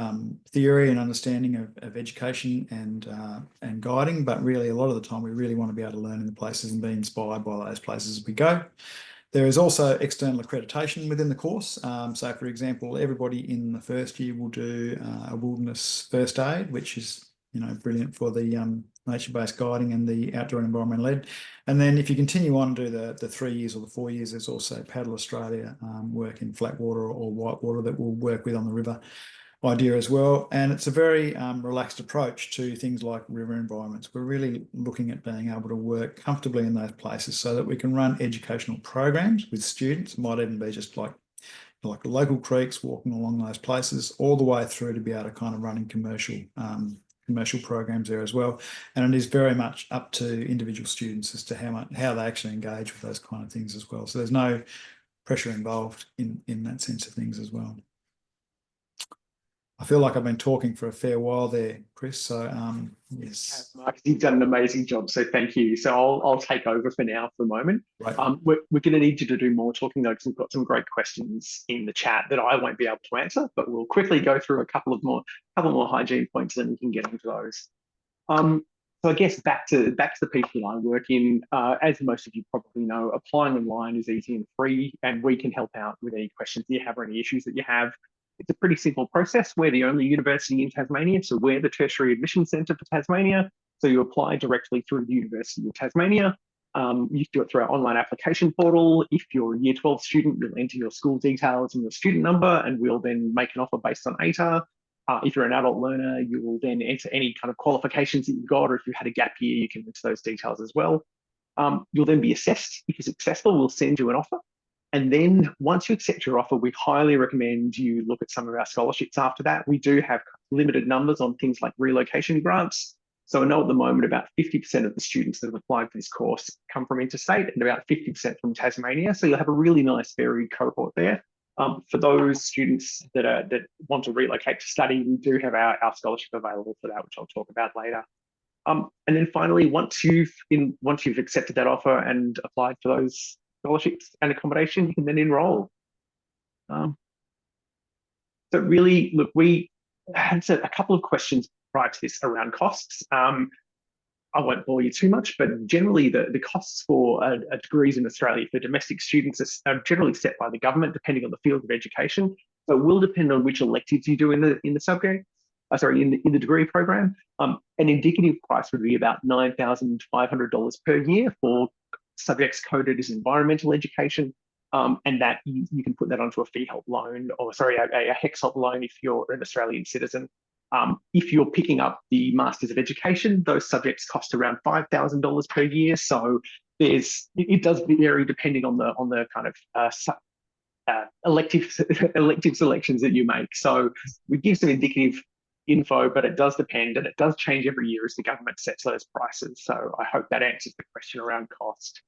theory and understanding of education and guiding, but really a lot of the time we really want to be able to learn in the places and be inspired by those places as we go. There is also external accreditation within the course. So, for example, everybody in the first year will do a wilderness first aid, which is brilliant for the nature-based guiding and the outdoor and environmental ed. And then if you continue on to do the 3 years or the 4 years, there's also Paddle Australia work in flat water or white water that we'll work with on the river. idea as well. And it's a very relaxed approach to things like river environments. We're really looking at being able to work comfortably in those places so that we can run educational programs with students. It might even be just like local creeks, walking along those places, all the way through to be able to kind of running commercial programs there as well. And it is very much up to individual students as to how they actually engage with those kind of things as well. So there's no pressure involved in that sense of things as well. I feel like I've been talking for a fair while there, Chris. So yes, Mark, you've done an amazing job, so thank you. So I'll take over for now for the moment. right. We're going to need you to do more talking though, because we've got some great questions in the chat that I won't be able to answer, but we'll quickly go through a couple more hygiene points, and then we can get into those. So I guess back to the piece that I work in, as most of you probably know, applying online is easy and free, and we can help out with any questions you have or any issues that you have. It's a pretty simple process. We're the only university in Tasmania, so we're the tertiary admission centre for Tasmania. So you apply directly through the University of Tasmania. You do it through our online application portal. If you're a Year 12 student, you'll enter your school details and your student number, and we'll then make an offer based on ATAR. If you're an adult learner, you will then enter any kind of qualifications that you've got, or if you had a gap year, you can enter those details as well. You'll then be assessed. If you're successful, we'll send you an offer. And then once you accept your offer, we highly recommend you look at some of our scholarships after that. We do have limited numbers on things like relocation grants. So I know at the moment about 50% of the students that have applied for this course come from interstate and about 50% from Tasmania. So you'll have a really nice varied cohort there. For those students that want to relocate to study, we do have our scholarship available for that, which I'll talk about later. And then finally, once you've accepted that offer and applied for those scholarships and accommodation, you can then enroll. So really, look, we had a couple of questions prior to this around costs. I won't bore you too much, but generally the costs for degrees in Australia for domestic students are generally set by the government, depending on the field of education. So it will depend on which electives you do in the subject. In the degree program. An indicative price would be about $9,500 per year for subjects coded as environmental education, and that you can put that onto a fee help loan, or a HEX help loan if you're an Australian citizen. If you're picking up the Masters of Education, those subjects cost around $5,000 per year. So it does vary depending on the kind of elective selections that you make. So we give some indicative info, but it does depend, and it does change every year as the government sets those prices. So I hope that answers the question around cost.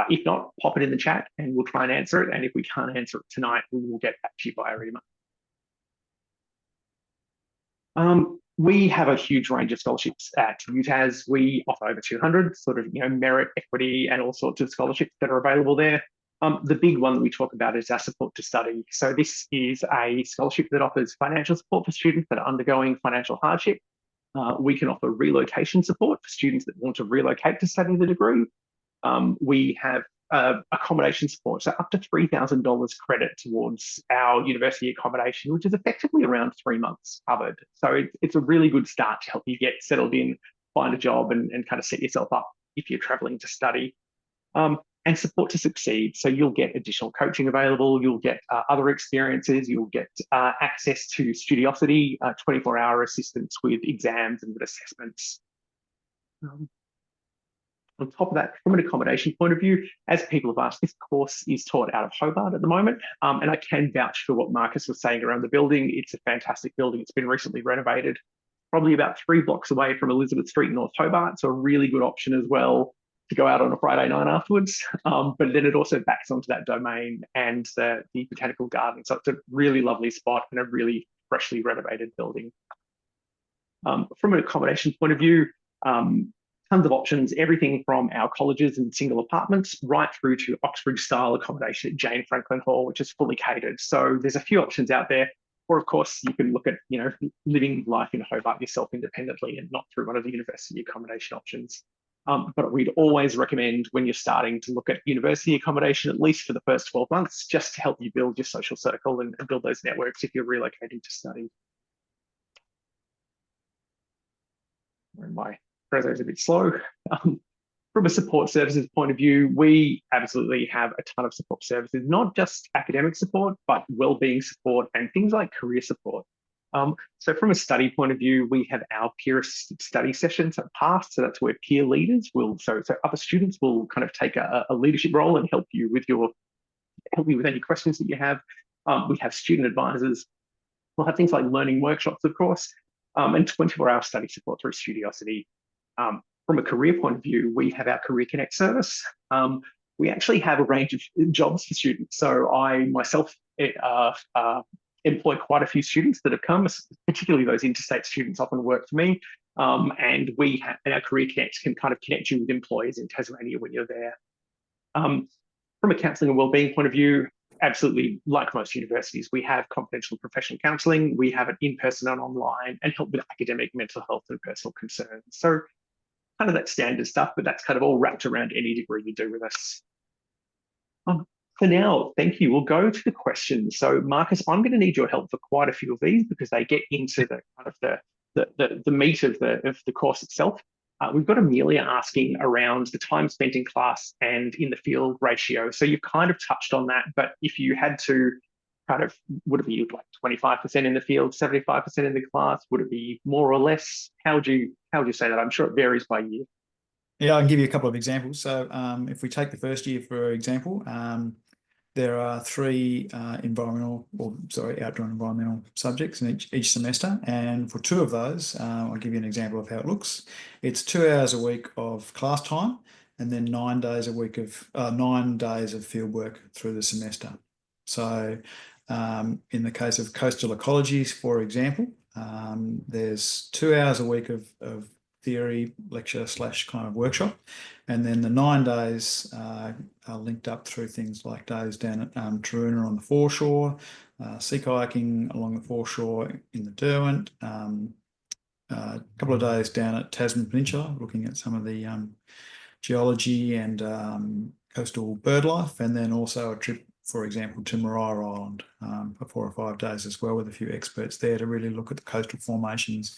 If not, pop it in the chat and we'll try and answer it. And if we can't answer it tonight, we will get back to you via email. We have a huge range of scholarships at UTAS. We offer over 200 sort of, merit, equity, and all sorts of scholarships that are available there. The big one that we talk about is our support to study. So this is a scholarship that offers financial support for students that are undergoing financial hardship. We can offer relocation support for students that want to relocate to study the degree. We have accommodation support, so up to $3,000 credit towards our university accommodation, which is effectively around 3 months covered. So it's a really good start to help you get settled in, find a job, and kind of set yourself up if you're traveling to study. And support to succeed. So you'll get additional coaching available, you'll get other experiences, you'll get access to Studiosity, 24-hour assistance with exams and with assessments. On top of that, from an accommodation point of view, as people have asked, this course is taught out of Hobart at the moment, and I can vouch for what Marcus was saying around the building. It's a fantastic building. It's been recently renovated, probably about 3 blocks away from Elizabeth Street, North Hobart, so a really good option as well to go out on a Friday night afterwards. But then it also backs onto that domain and the botanical garden. So it's a really lovely spot and a really freshly renovated building. From an accommodation point of view, tons of options, everything from our colleges and single apartments right through to Oxbridge-style accommodation at Jane Franklin Hall, which is fully catered. So there's a few options out there. Or of course, you can look at, living life in Hobart yourself independently and not through one of the university accommodation options. But we'd always recommend when you're starting to look at university accommodation, at least for the first 12 months, just to help you build your social circle and build those networks if you're relocating to study. My preso is a bit slow. From a support services point of view, we absolutely have a ton of support services, not just academic support, but wellbeing support and things like career support. So from a study point of view, we have our peer assisted study sessions at PAST. So that's where peer leaders will, so other students will kind of take a leadership role and help you with any questions that you have. We have student advisors. We'll have things like learning workshops, of course, and 24-hour study support through Studiosity. From a career point of view, we have our Career Connect service. We actually have a range of jobs for students. So I myself employ quite a few students that have come, particularly those interstate students often work for me. And our Career Connect can kind of connect you with employers in Tasmania when you're there. From a counselling and wellbeing point of view, absolutely, like most universities, we have confidential professional counselling. We have it in person and online, and help with academic, mental health, and personal concerns. So kind of that standard stuff, but that's kind of all wrapped around any degree you do with us. For now, thank you. We'll go to the questions. So Marcus, I'm going to need your help for quite a few of these because they get into the kind of the meat of the course itself. We've got Amelia asking around the time spent in class and in the field ratio. So you've kind of touched on that, but if you had to kind of, would it be like 25% in the field, 75% in the class? Would it be more or less? How would you say that? I'm sure it varies by year. Yeah, I can give you a couple of examples. So if we take the first year, for example, there are 3 outdoor environmental subjects in each semester. And for 2 of those, I'll give you an example of how it looks. It's 2 hours a week of class time and then 9 days a week of 9 days of field work through the semester. So in the case of coastal ecologies, for example, there's 2 hours a week of theory lecture / kind of workshop, and then the 9 days are linked up through things like days down at Taroona on the foreshore, sea kayaking along the foreshore in the Derwent, a couple of days down at Tasman Peninsula looking at some of the geology and coastal bird life, and then also a trip, for example, to Maria Island for 4 or 5 days as well, with a few experts there to really look at the coastal formations,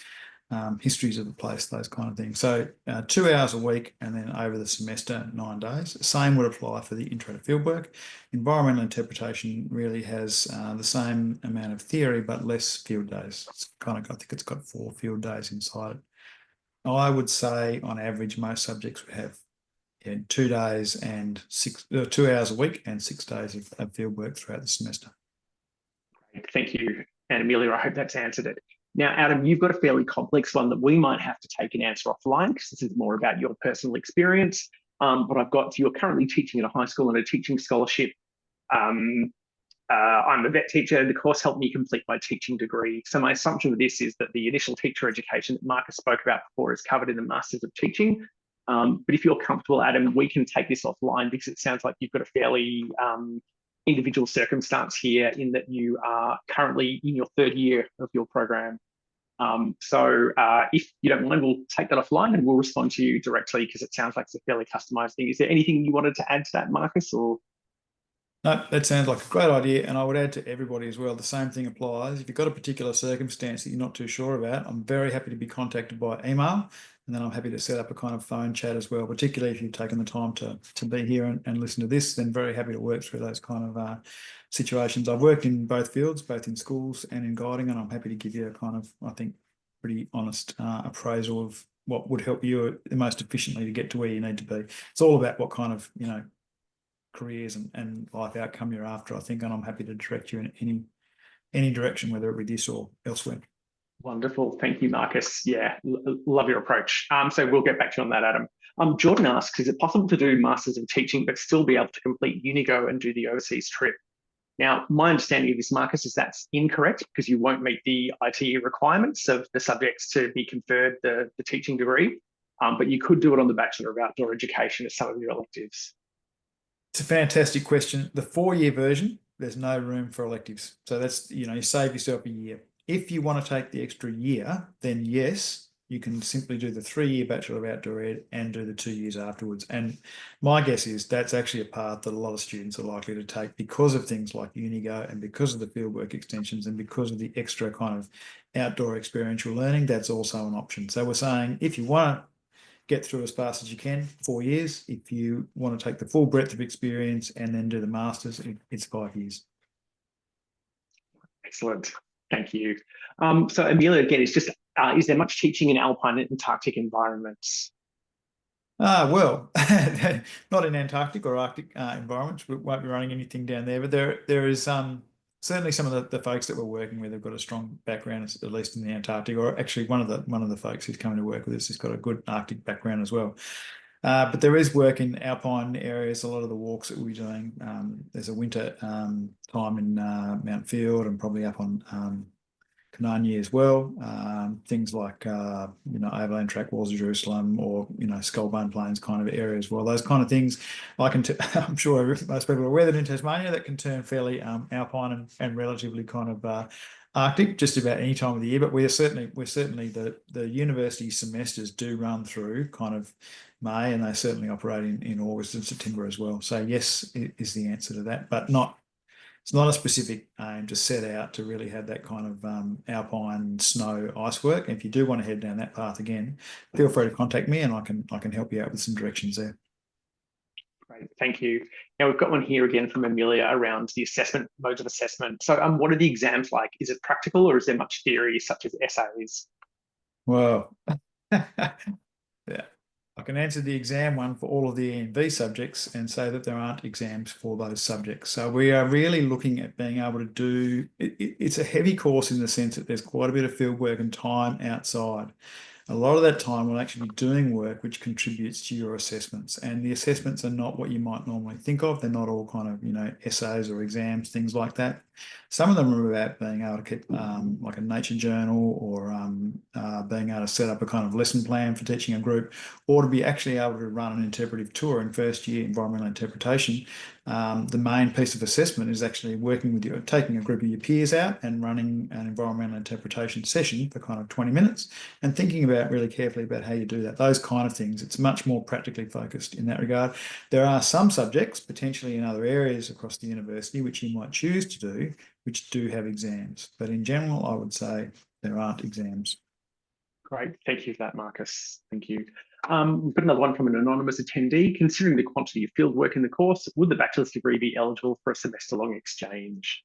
histories of the place, those kind of things. So 2 hours a week, and then over the semester, 9 days. Same would apply for the intro to fieldwork. Environmental interpretation really has the same amount of theory, but less field days. It's kind of, I think it's got 4 field days inside it. I would say on average, most subjects would have 2 days and 2 hours a week and 6 days of field work throughout the semester. Thank you. And Amelia, I hope that's answered it. Now, Adam, you've got a fairly complex one that we might have to take an answer offline because this is more about your personal experience. But I've got, you're currently teaching at a high school on a teaching scholarship. I'm a vet teacher. The course helped me complete my teaching degree. So my assumption with this is that the initial teacher education that Marcus spoke about before is covered in the Masters of Teaching. But if you're comfortable, Adam, we can take this offline because it sounds like you've got a fairly individual circumstance here in that you are currently in your 3rd year of your program. So if you don't mind, we'll take that offline and we'll respond to you directly because it sounds like it's a fairly customized thing. Is there anything you wanted to add to that, Marcus? Or no, that sounds like a great idea. And I would add to everybody as well, the same thing applies. If you've got a particular circumstance that you're not too sure about, I'm very happy to be contacted by email. And then I'm happy to set up a kind of phone chat as well, particularly if you've taken the time to be here and listen to this, then very happy to work through those kind of situations. I've worked in both fields, both in schools and in guiding, and I'm happy to give you a kind of, I think, pretty honest appraisal of what would help you the most efficiently to get to where you need to be. It's all about what kind of, careers and life outcome you're after, I think, and I'm happy to direct you in any direction, whether it be this or elsewhere. Wonderful. Thank you, Marcus. Yeah, love your approach. So we'll get back to you on that, Adam. Jordan asks, is it possible to do Masters of Teaching but still be able to complete Unigo and do the overseas trip? Now, my understanding of this, Marcus, is that's incorrect because you won't meet the ITE requirements of the subjects to be conferred the teaching degree, but you could do it on the Bachelor of Outdoor Education as some of your electives. It's a fantastic question. The 4-year version, there's no room for electives. So that's, you save yourself a year. If you want to take the extra year, then yes, you can simply do the 3-year Bachelor of Outdoor Ed and do the 2 years afterwards. And my guess is that's actually a path that a lot of students are likely to take because of things like Unigo and because of the fieldwork extensions and because of the extra kind of outdoor experiential learning. That's also an option. So we're saying if you want to get through as fast as you can, 4 years. If you want to take the full breadth of experience and then do the Masters, it's 5 years. Excellent. Thank you. So Amelia, again, it's just, is there much teaching in alpine and Antarctic environments? Well, not in Antarctic or Arctic environments. We won't be running anything down there, but there is certainly some of the folks that we're working with have got a strong background, at least in the Antarctic. Or actually, one of the folks who's coming to work with us has got a good Arctic background as well. But there is work in alpine areas. A lot of the walks that we'll be doing. There's a winter time in Mount Field and probably up on Canania as well. Things like overland track walls of Jerusalem, or Skullbone Plains kind of areas. Well, those kind of things, I'm sure most people are aware that in Tasmania that can turn fairly alpine and relatively kind of Arctic just about any time of the year. But we're certainly the university semesters do run through kind of May, and they certainly operate in August and September as well. So yes, is the answer to that, but not. It's not a specific aim to set out to really have that kind of alpine snow ice work. And if you do want to head down that path again, feel free to contact me, and I can help you out with some directions there. Great, thank you. Now we've got one here again from Amelia around the assessment, modes of assessment. So what are the exams like? Is it practical, or is there much theory such as essays? Well, yeah. I can answer the exam one for all of the E&V subjects and say that there aren't exams for those subjects. So we are really looking at being able to do, it's a heavy course in the sense that there's quite a bit of field work and time outside. A lot of that time we'll actually be doing work which contributes to your assessments, and the assessments are not what you might normally think of. They're not all kind of, essays or exams, things like that. Some of them are about being able to keep like a nature journal, or being able to set up a kind of lesson plan for teaching a group, or to be actually able to run an interpretive tour in first year environmental interpretation. The main piece of assessment is actually working with you, taking a group of your peers out and running an environmental interpretation session for kind of 20 minutes and thinking about really carefully about how you do that. Those kind of things. It's much more practically focused in that regard. There are some subjects, potentially in other areas across the university, which you might choose to do, which do have exams. But in general, I would say there aren't exams. Great, thank you for that, Marcus. Thank you. We've got another one from an anonymous attendee. Considering the quantity of field work in the course, would the bachelor's degree be eligible for a semester-long exchange?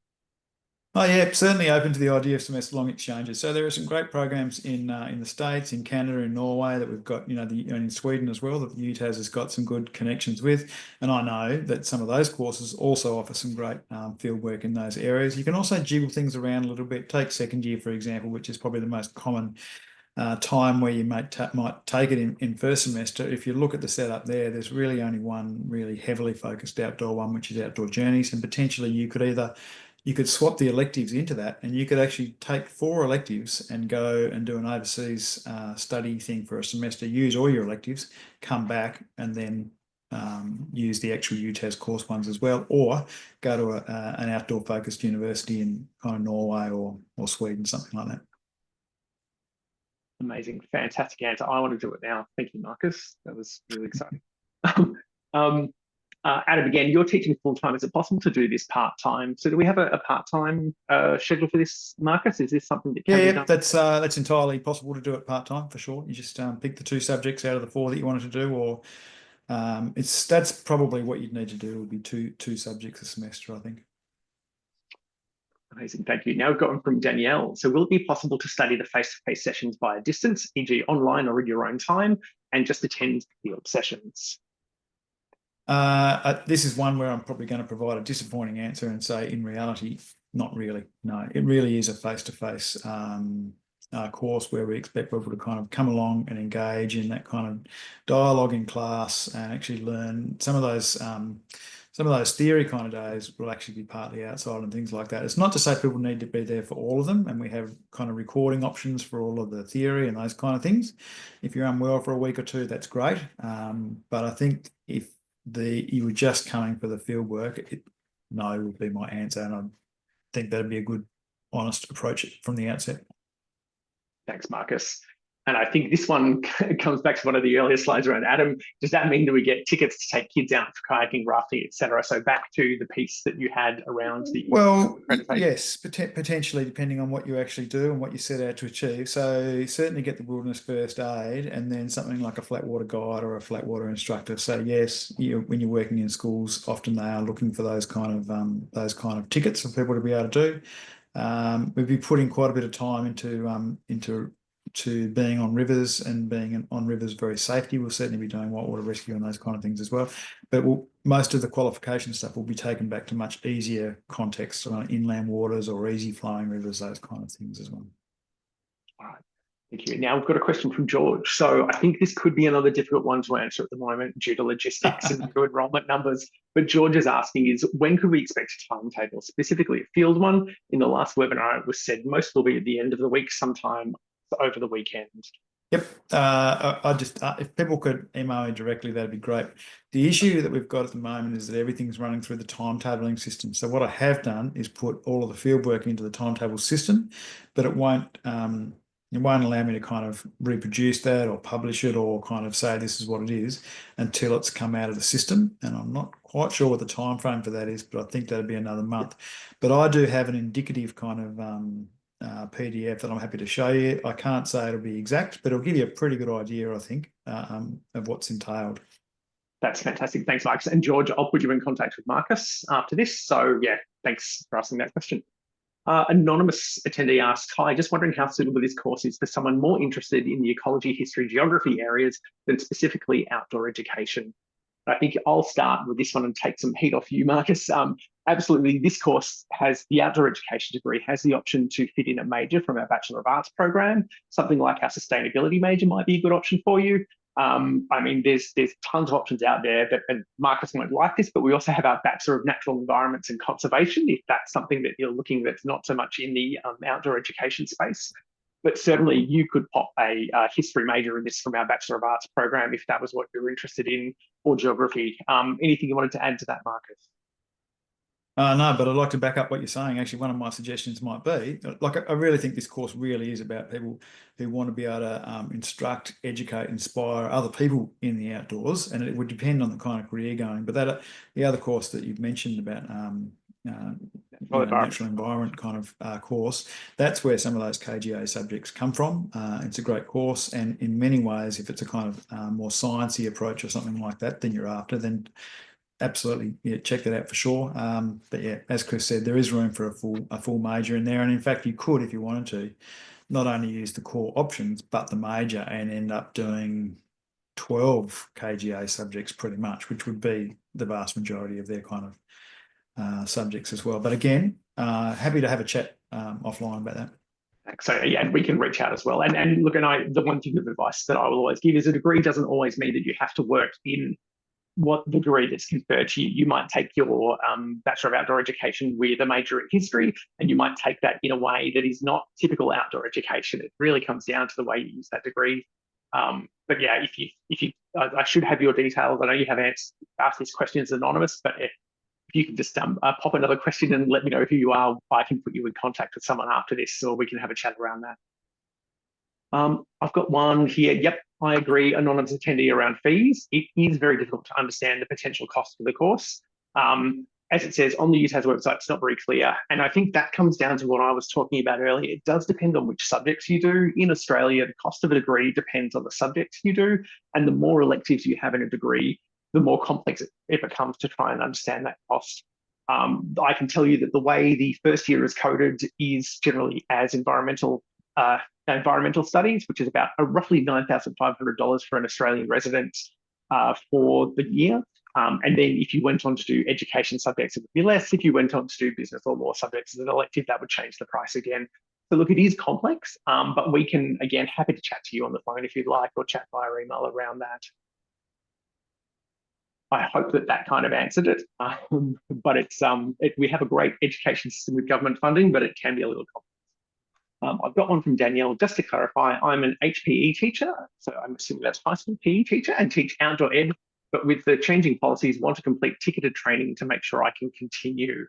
Oh yeah, certainly open to the idea of semester-long exchanges. So there are some great programs in the States, in Canada, in Norway that we've got, and in Sweden as well, that the UTAS has got some good connections with. And I know that some of those courses also offer some great field work in those areas. You can also jiggle things around a little bit. Take second year, for example, which is probably the most common time where you might take it in first semester. If you look at the setup there's really only one really heavily focused outdoor one, which is outdoor journeys, and potentially you could swap the electives into that, and you could actually take 4 electives and go and do an overseas study thing for a semester, use all your electives, come back, and then use the actual UTAS course ones as well, or go to an outdoor focused university in kind of Norway or Sweden, something like that. Amazing, fantastic answer. I want to do it now. Thank you, Marcus. That was really exciting. Adam, again, you're teaching full-time. Is it possible to do this part-time? So do we have a part-time schedule for this, Marcus? Is this something that can be done? That's entirely possible to do it part-time for sure. You just pick the 2 subjects out of the 4 that you wanted to do, or that's probably what you'd need to do, would be two subjects a semester, I think. Amazing, thank you. Now we've got one from Danielle. So will it be possible to study the face-to-face sessions via distance, e.g. online or in your own time, and just attend field sessions? This is one where I'm probably going to provide a disappointing answer and say, in reality, not really. No, it really is a face-to-face course where we expect people to kind of come along and engage in that kind of dialogue in class and actually learn some of those theory kind of days will actually be partly outside and things like that. It's not to say people need to be there for all of them, and we have kind of recording options for all of the theory and those kind of things. If you're unwell for a week or 2, that's great. But I think if you were just coming for the field work, no would be my answer, and I think that'd be a good, honest approach from the outset. Thanks, Marcus. And I think this one comes back to one of the earlier slides around Adam. Does that mean that we get tickets to take kids out for kayaking, rafting, etc.? So back to the piece that you had around the... Well, yes, potentially, depending on what you actually do and what you set out to achieve. So certainly get the wilderness first aid, and then something like a flat water guide or a flat water instructor. So yes, when you're working in schools, often they are looking for those kind of tickets for people to be able to do. We've been putting quite a bit of time into being on rivers and being on rivers very safety. We'll certainly be doing whitewater rescue and those kind of things as well. But most of the qualification stuff will be taken back to much easier contexts, inland waters or easy flowing rivers, those kind of things as well. All right. Thank you. Now we've got a question from George. So I think this could be another difficult one to answer at the moment due to logistics and new enrolment numbers. But George is asking is, when could we expect a timetable, specifically a field one? In the last webinar, it was said most will be at the end of the week, sometime over the weekend. Yep. I just, if people could email me directly, that'd be great. The issue that we've got at the moment is that everything's running through the timetabling system. So what I have done is put all of the field work into the timetable system, but it won't allow me to kind of reproduce that or publish it or kind of say this is what it is until it's come out of the system. And I'm not quite sure what the time frame for that is, but I think that'd be another month. But I do have an indicative kind of PDF that I'm happy to show you. I can't say it'll be exact, but it'll give you a pretty good idea, I think, of what's entailed. That's fantastic. Thanks, Marcus. And George, I'll put you in contact with Marcus after this. So yeah, thanks for asking that question. Anonymous attendee asked, hi, just wondering how suitable this course is for someone more interested in the ecology, history, geography areas than specifically outdoor education. I think I'll start with this one and take some heat off you, Marcus. Absolutely, this course has the outdoor education degree, has the option to fit in a major from our Bachelor of Arts program. Something like our sustainability major might be a good option for you. I mean, there's tons of options out there, and Marcus won't like this, but we also have our Bachelor of Natural Environments and Conservation, if that's something that you're looking that's not so much in the outdoor education space. But certainly you could pop a history major in this from our Bachelor of Arts program if that was what you're interested in, or geography. Anything you wanted to add to that, Marcus? No, but I'd like to back up what you're saying. Actually, one of my suggestions might be, like, I really think this course really is about people who want to be able to instruct, educate, inspire other people in the outdoors, and it would depend on the kind of career you're going. But that the other course that you've mentioned about natural environment kind of course, that's where some of those KGA subjects come from. It's a great course, and in many ways, if it's a kind of more sciencey approach or something like that, then you're after, then absolutely, yeah, check that out for sure. But yeah, as Chris said, there is room for a full major in there, and in fact, you could, if you wanted to, not only use the core options but the major and end up doing 12 KGA subjects pretty much, which would be the vast majority of their kind of subjects as well. But again, happy to have a chat offline about that. So yeah, we can reach out as well. And look, the one thing of advice that I will always give is a degree doesn't always mean that you have to work in what the degree that's conferred to you. You might take your Bachelor of Outdoor Education with a major in history, and you might take that in a way that is not typical outdoor education. It really comes down to the way you use that degree. But yeah, I should have your details. I know you have asked this question as anonymous, but if you can just pop another question and let me know who you are, I can put you in contact with someone after this, or we can have a chat around that. I've got one here. Yep, I agree. Anonymous attendee around fees. It is very difficult to understand the potential cost of the course. As it says on the UTAS website, it's not very clear. And I think that comes down to what I was talking about earlier. It does depend on which subjects you do. In Australia, the cost of a degree depends on the subjects you do. And the more electives you have in a degree, the more complex it becomes to try and understand that cost. I can tell you that the way the first year is coded is generally as environmental studies, which is about roughly $9,500 for an Australian resident for the year. And then if you went on to do education subjects, it would be less. If you went on to do business or law subjects as an elective, that would change the price again. So look, it is complex, but we can, again, happy to chat to you on the phone if you'd like, or chat via email around that. I hope that kind of answered it. But we have a great education system with government funding, but it can be a little complex. I've got one from Danielle. Just to clarify, I'm an HPE teacher, so I'm assuming that's high school PE teacher, and teach outdoor ed, but with the changing policies, want to complete ticketed training to make sure I can continue.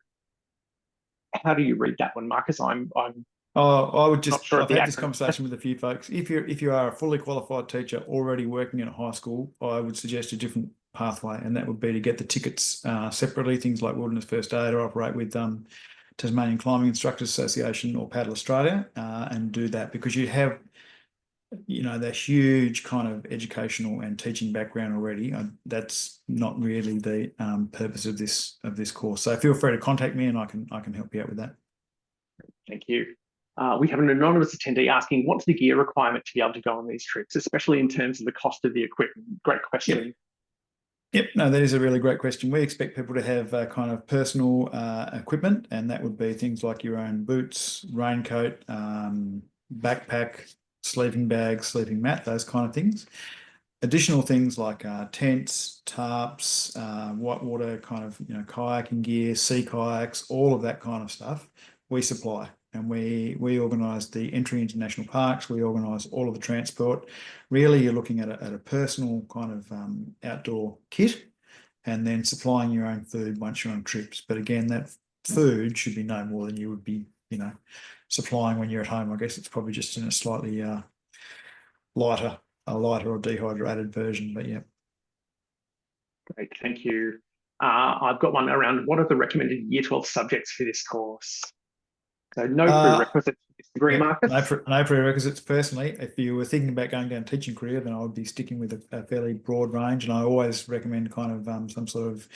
How do you read that one, Marcus? I would just, I've had this conversation with a few folks. If you are a fully qualified teacher already working in a high school, I would suggest a different pathway, and that would be to get the tickets separately, things like Wilderness First Aid, or operate with Tasmanian Climbing Instructors Association or Paddle Australia, and do that, because you have, that huge kind of educational and teaching background already. That's not really the purpose of this course. So feel free to contact me, and I can help you out with that. Thank you. We have an anonymous attendee asking, what's the gear requirement to be able to go on these trips, especially in terms of the cost of the equipment? Great question. Yep, no, that is a really great question. We expect people to have kind of personal equipment, and that would be things like your own boots, raincoat, backpack, sleeping bag, sleeping mat, those kind of things. Additional things like tents, tarps, whitewater kind of, kayaking gear, sea kayaks, all of that kind of stuff we supply. And we organise the entry into national parks. We organise all of the transport. Really, you're looking at a personal kind of outdoor kit, and then supplying your own food once you're on trips. But again, that food should be no more than you would be, supplying when you're at home. I guess it's probably just in a slightly lighter or dehydrated version, but yeah. Great, thank you. I've got one around what are the recommended Year 12 subjects for this course? So no prerequisites for this degree, Marcus. No prerequisites. Personally, if you were thinking about going down a teaching career, then I would be sticking with a fairly broad range, and I always recommend kind of some sort of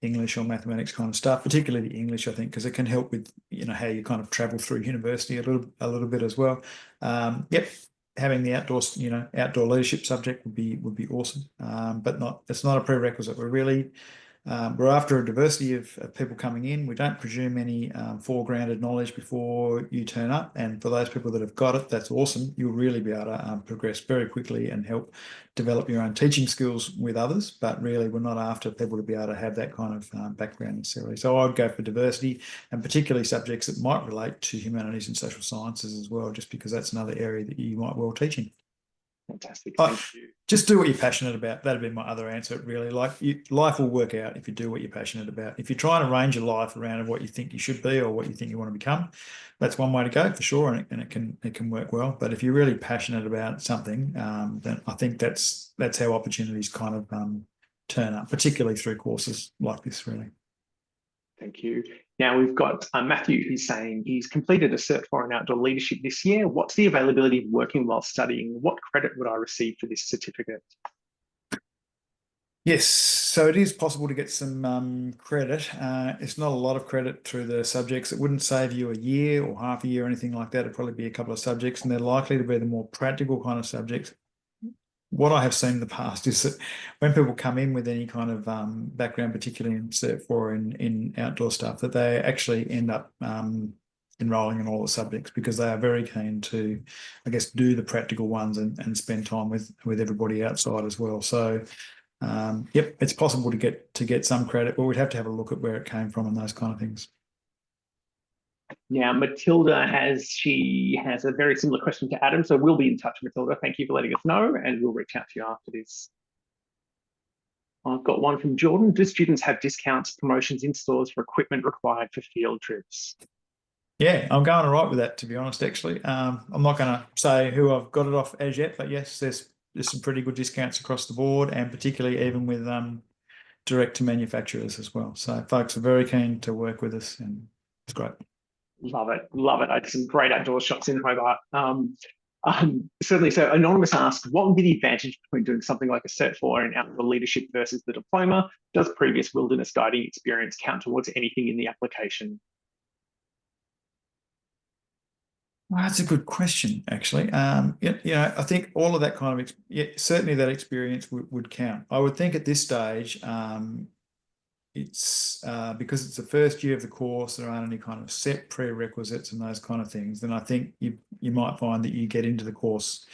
English or mathematics kind of stuff, particularly the English, I think, because it can help with how you kind of travel through university a little bit as well. Yep, having the outdoor leadership subject would be awesome, but it's not a prerequisite. We're after a diversity of people coming in. We don't presume any foregrounded knowledge before you turn up. And for those people that have got it, that's awesome. You'll really be able to progress very quickly and help develop your own teaching skills with others. But really, we're not after people to be able to have that kind of background necessarily. So I'd go for diversity, and particularly subjects that might relate to humanities and social sciences as well, just because that's another area that you might well teach in. Fantastic. Thank you. Just do what you're passionate about. That'd be my other answer, really. Life will work out if you do what you're passionate about. If you're trying to arrange your life around what you think you should be or what you think you want to become, that's one way to go for sure, and it can work well. But if you're really passionate about something, then I think that's how opportunities kind of turn up, particularly through courses like this, really. Thank you. Now we've got Matthew, who's saying he's completed a Cert 4 in outdoor leadership this year. What's the availability of working while studying? What credit would I receive for this certificate? Yes, so it is possible to get some credit. It's not a lot of credit through the subjects. It wouldn't save you a year or half a year or anything like that. It'd probably be a couple of subjects, and they're likely to be the more practical kind of subjects. What I have seen in the past is that when people come in with any kind of background, particularly in Cert 4 in outdoor stuff, that they actually end up enrolling in all the subjects because they are very keen to, I guess, do the practical ones and spend time with everybody outside as well. So, yep, it's possible to get some credit, but we'd have to have a look at where it came from and those kind of things. Now, Matilda has a very similar question to Adam, so we'll be in touch, Matilda. Thank you for letting us know, and we'll reach out to you after this. I've got one from Jordan. Do students have discounts, promotions in stores for equipment required for field trips? Yeah, I'm going all right with that, to be honest, actually. I'm not going to say who I've got it off as yet, but yes, there's some pretty good discounts across the board, and particularly even with direct to manufacturers as well. So folks are very keen to work with us, and it's great. Love it. Love it. I had some great outdoor shots in Hobart. Certainly. So Anonymous asked, what would be the advantage between doing something like a Cert 4 in outdoor leadership versus the diploma? Does previous wilderness guiding experience count towards anything in the application? Well, that's a good question, actually. I think all of that kind of, certainly that experience would count. I would think at this stage, it's because it's the first year of the course, there aren't any kind of set prerequisites and those kind of things, then I think you might find that you get into the course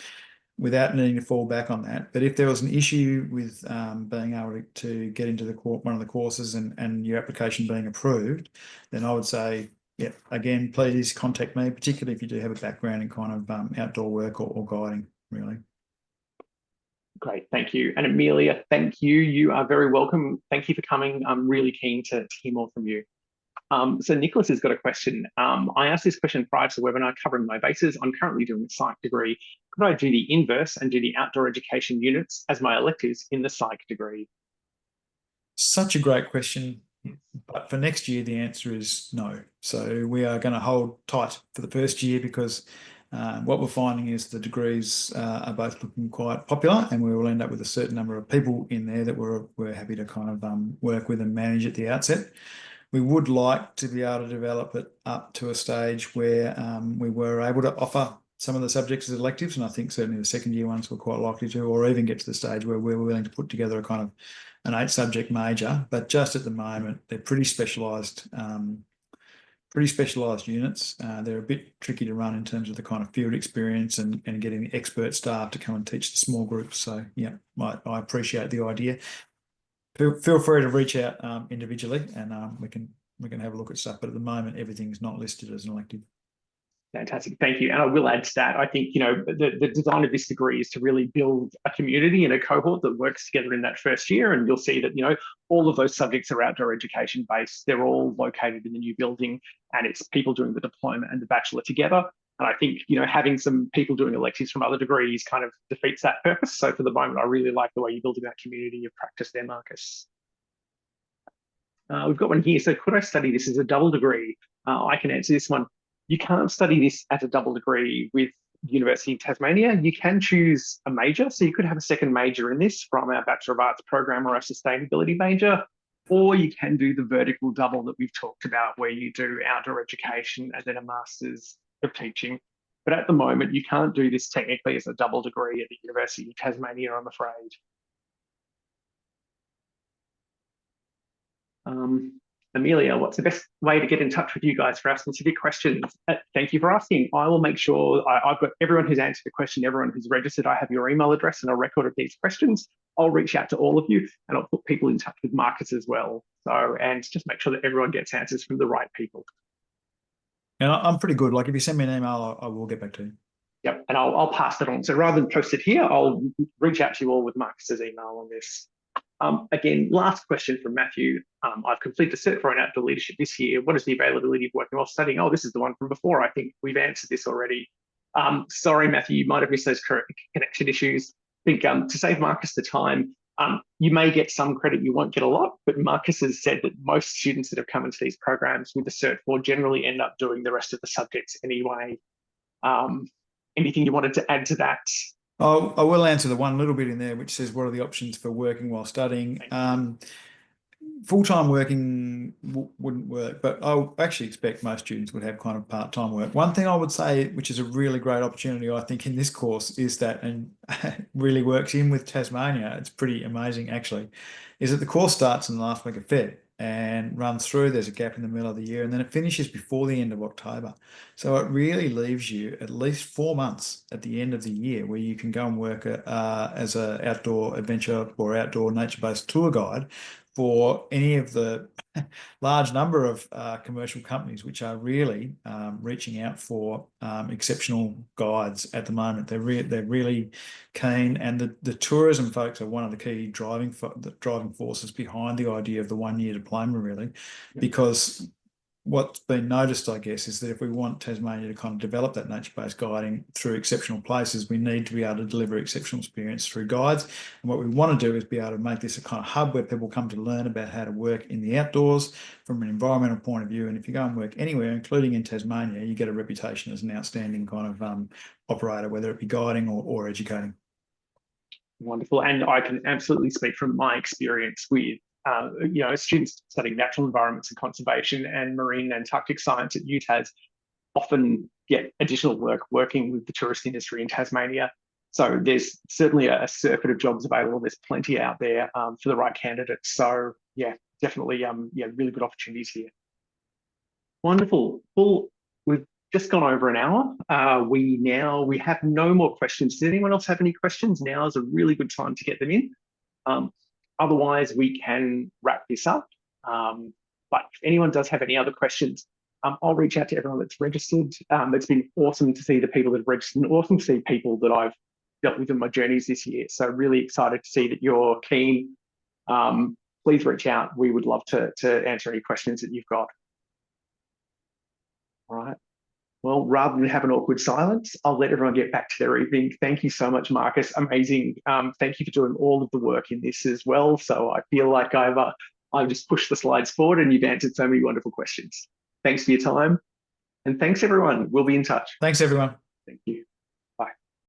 without needing to fall back on that. But if there was an issue with being able to get into one of the courses and your application being approved, then I would say, yeah, again, please contact me, particularly if you do have a background in kind of outdoor work or guiding, really. Great, thank you. And Amelia, thank you. You are very welcome. Thank you for coming. I'm really keen to hear more from you. So Nicholas has got a question. I asked this question prior to the webinar covering my bases. I'm currently doing a psych degree. Could I do the inverse and do the outdoor education units as my electives in the psych degree? Such a great question. But for next year, the answer is no. So we are going to hold tight for the first year because what we're finding is the degrees are both looking quite popular, and we will end up with a certain number of people in there that we're happy to kind of work with and manage at the outset. We would like to be able to develop it up to a stage where we were able to offer some of the subjects as electives, and I think certainly the second year ones were quite likely to, or even get to the stage where we were willing to put together a kind of an 8-subject major. But just at the moment, they're pretty specialised units. They're a bit tricky to run in terms of the kind of field experience and getting the expert staff to come and teach the small groups. So yeah, I appreciate the idea. Feel free to reach out individually, and we can have a look at stuff. But at the moment, everything's not listed as an elective. Fantastic, thank you. And I will add to that, I think, the design of this degree is to really build a community and a cohort that works together in that first year. And you'll see that, all of those subjects are outdoor education based. They're all located in the new building, and it's people doing the diploma and the bachelor together. And I think, having some people doing electives from other degrees kind of defeats that purpose. So for the moment, I really like the way you're building that community of practice there, Marcus. We've got one here. So could I study this as a double degree? I can answer this one. You can't study this as a double degree with University of Tasmania. You can choose a major. So you could have a second major in this from our Bachelor of Arts program or a sustainability major, or you can do the vertical double that we've talked about, where you do outdoor education and then a master's of teaching. But at the moment, you can't do this technically as a double degree at the University of Tasmania, I'm afraid. Amelia, what's the best way to get in touch with you guys for our specific questions? Thank you for asking. I will make sure I've got everyone who's answered the question, everyone who's registered. I have your email address and a record of these questions. I'll reach out to all of you, and I'll put people in touch with Marcus as well. So, and just make sure that everyone gets answers from the right people. And I'm pretty good. Like if you send me an email, I will get back to you. Yep, and I'll pass that on. So rather than post it here, I'll reach out to you all with Marcus's email on this. Again, last question from Matthew. I've completed a cert for an outdoor leadership this year. What is the availability of working while studying? Oh, this is the one from before. I think we've answered this already. Sorry, Matthew, you might have missed those connection issues. I think to save Marcus the time, you may get some credit, you won't get a lot, but Marcus has said that most students that have come into these programs with the Cert 4 generally end up doing the rest of the subjects anyway. Anything you wanted to add to that? I will answer the one little bit in there, which says, what are the options for working while studying? Full-time working wouldn't work, but I actually expect most students would have kind of part-time work. One thing I would say, which is a really great opportunity, I think, in this course is that, and really works in with Tasmania, it's pretty amazing actually, is that the course starts in the last week of Feb and runs through. There's a gap in the middle of the year, and then it finishes before the end of October. So it really leaves you at least 4 months at the end of the year where you can go and work as an outdoor adventure or outdoor nature-based tour guide for any of the large number of commercial companies which are really reaching out for exceptional guides at the moment. They're really keen, and the tourism folks are one of the key driving forces behind the idea of the 1-year diploma, really, because what's been noticed, I guess, is that if we want Tasmania to kind of develop that nature-based guiding through exceptional places, we need to be able to deliver exceptional experience through guides. And what we want to do is be able to make this a kind of hub where people come to learn about how to work in the outdoors from an environmental point of view. And if you go and work anywhere, including in Tasmania, you get a reputation as an outstanding kind of operator, whether it be guiding or educating. Wonderful. And I can absolutely speak from my experience with students studying natural environments and conservation and marine and Antarctic science at UTAS often get additional work working with the tourist industry in Tasmania. So there's certainly a circuit of jobs available. There's plenty out there for the right candidates. So yeah, definitely, really good opportunities here. Wonderful. Well, we've just gone over an hour. We have no more questions. Does anyone else have any questions? Now is a really good time to get them in. Otherwise, we can wrap this up. But if anyone does have any other questions, I'll reach out to everyone that's registered. It's been awesome to see the people that have registered, and awesome to see people that I've dealt with in my journeys this year. So really excited to see that you're keen. Please reach out. We would love to answer any questions that you've got. All right. Well, rather than have an awkward silence, I'll let everyone get back to their evening. Thank you so much, Marcus. Amazing. Thank you for doing all of the work in this as well. So I feel like I've just pushed the slides forward and you've answered so many wonderful questions. Thanks for your time. And thanks, everyone. We'll be in touch. Thanks, everyone. Thank you.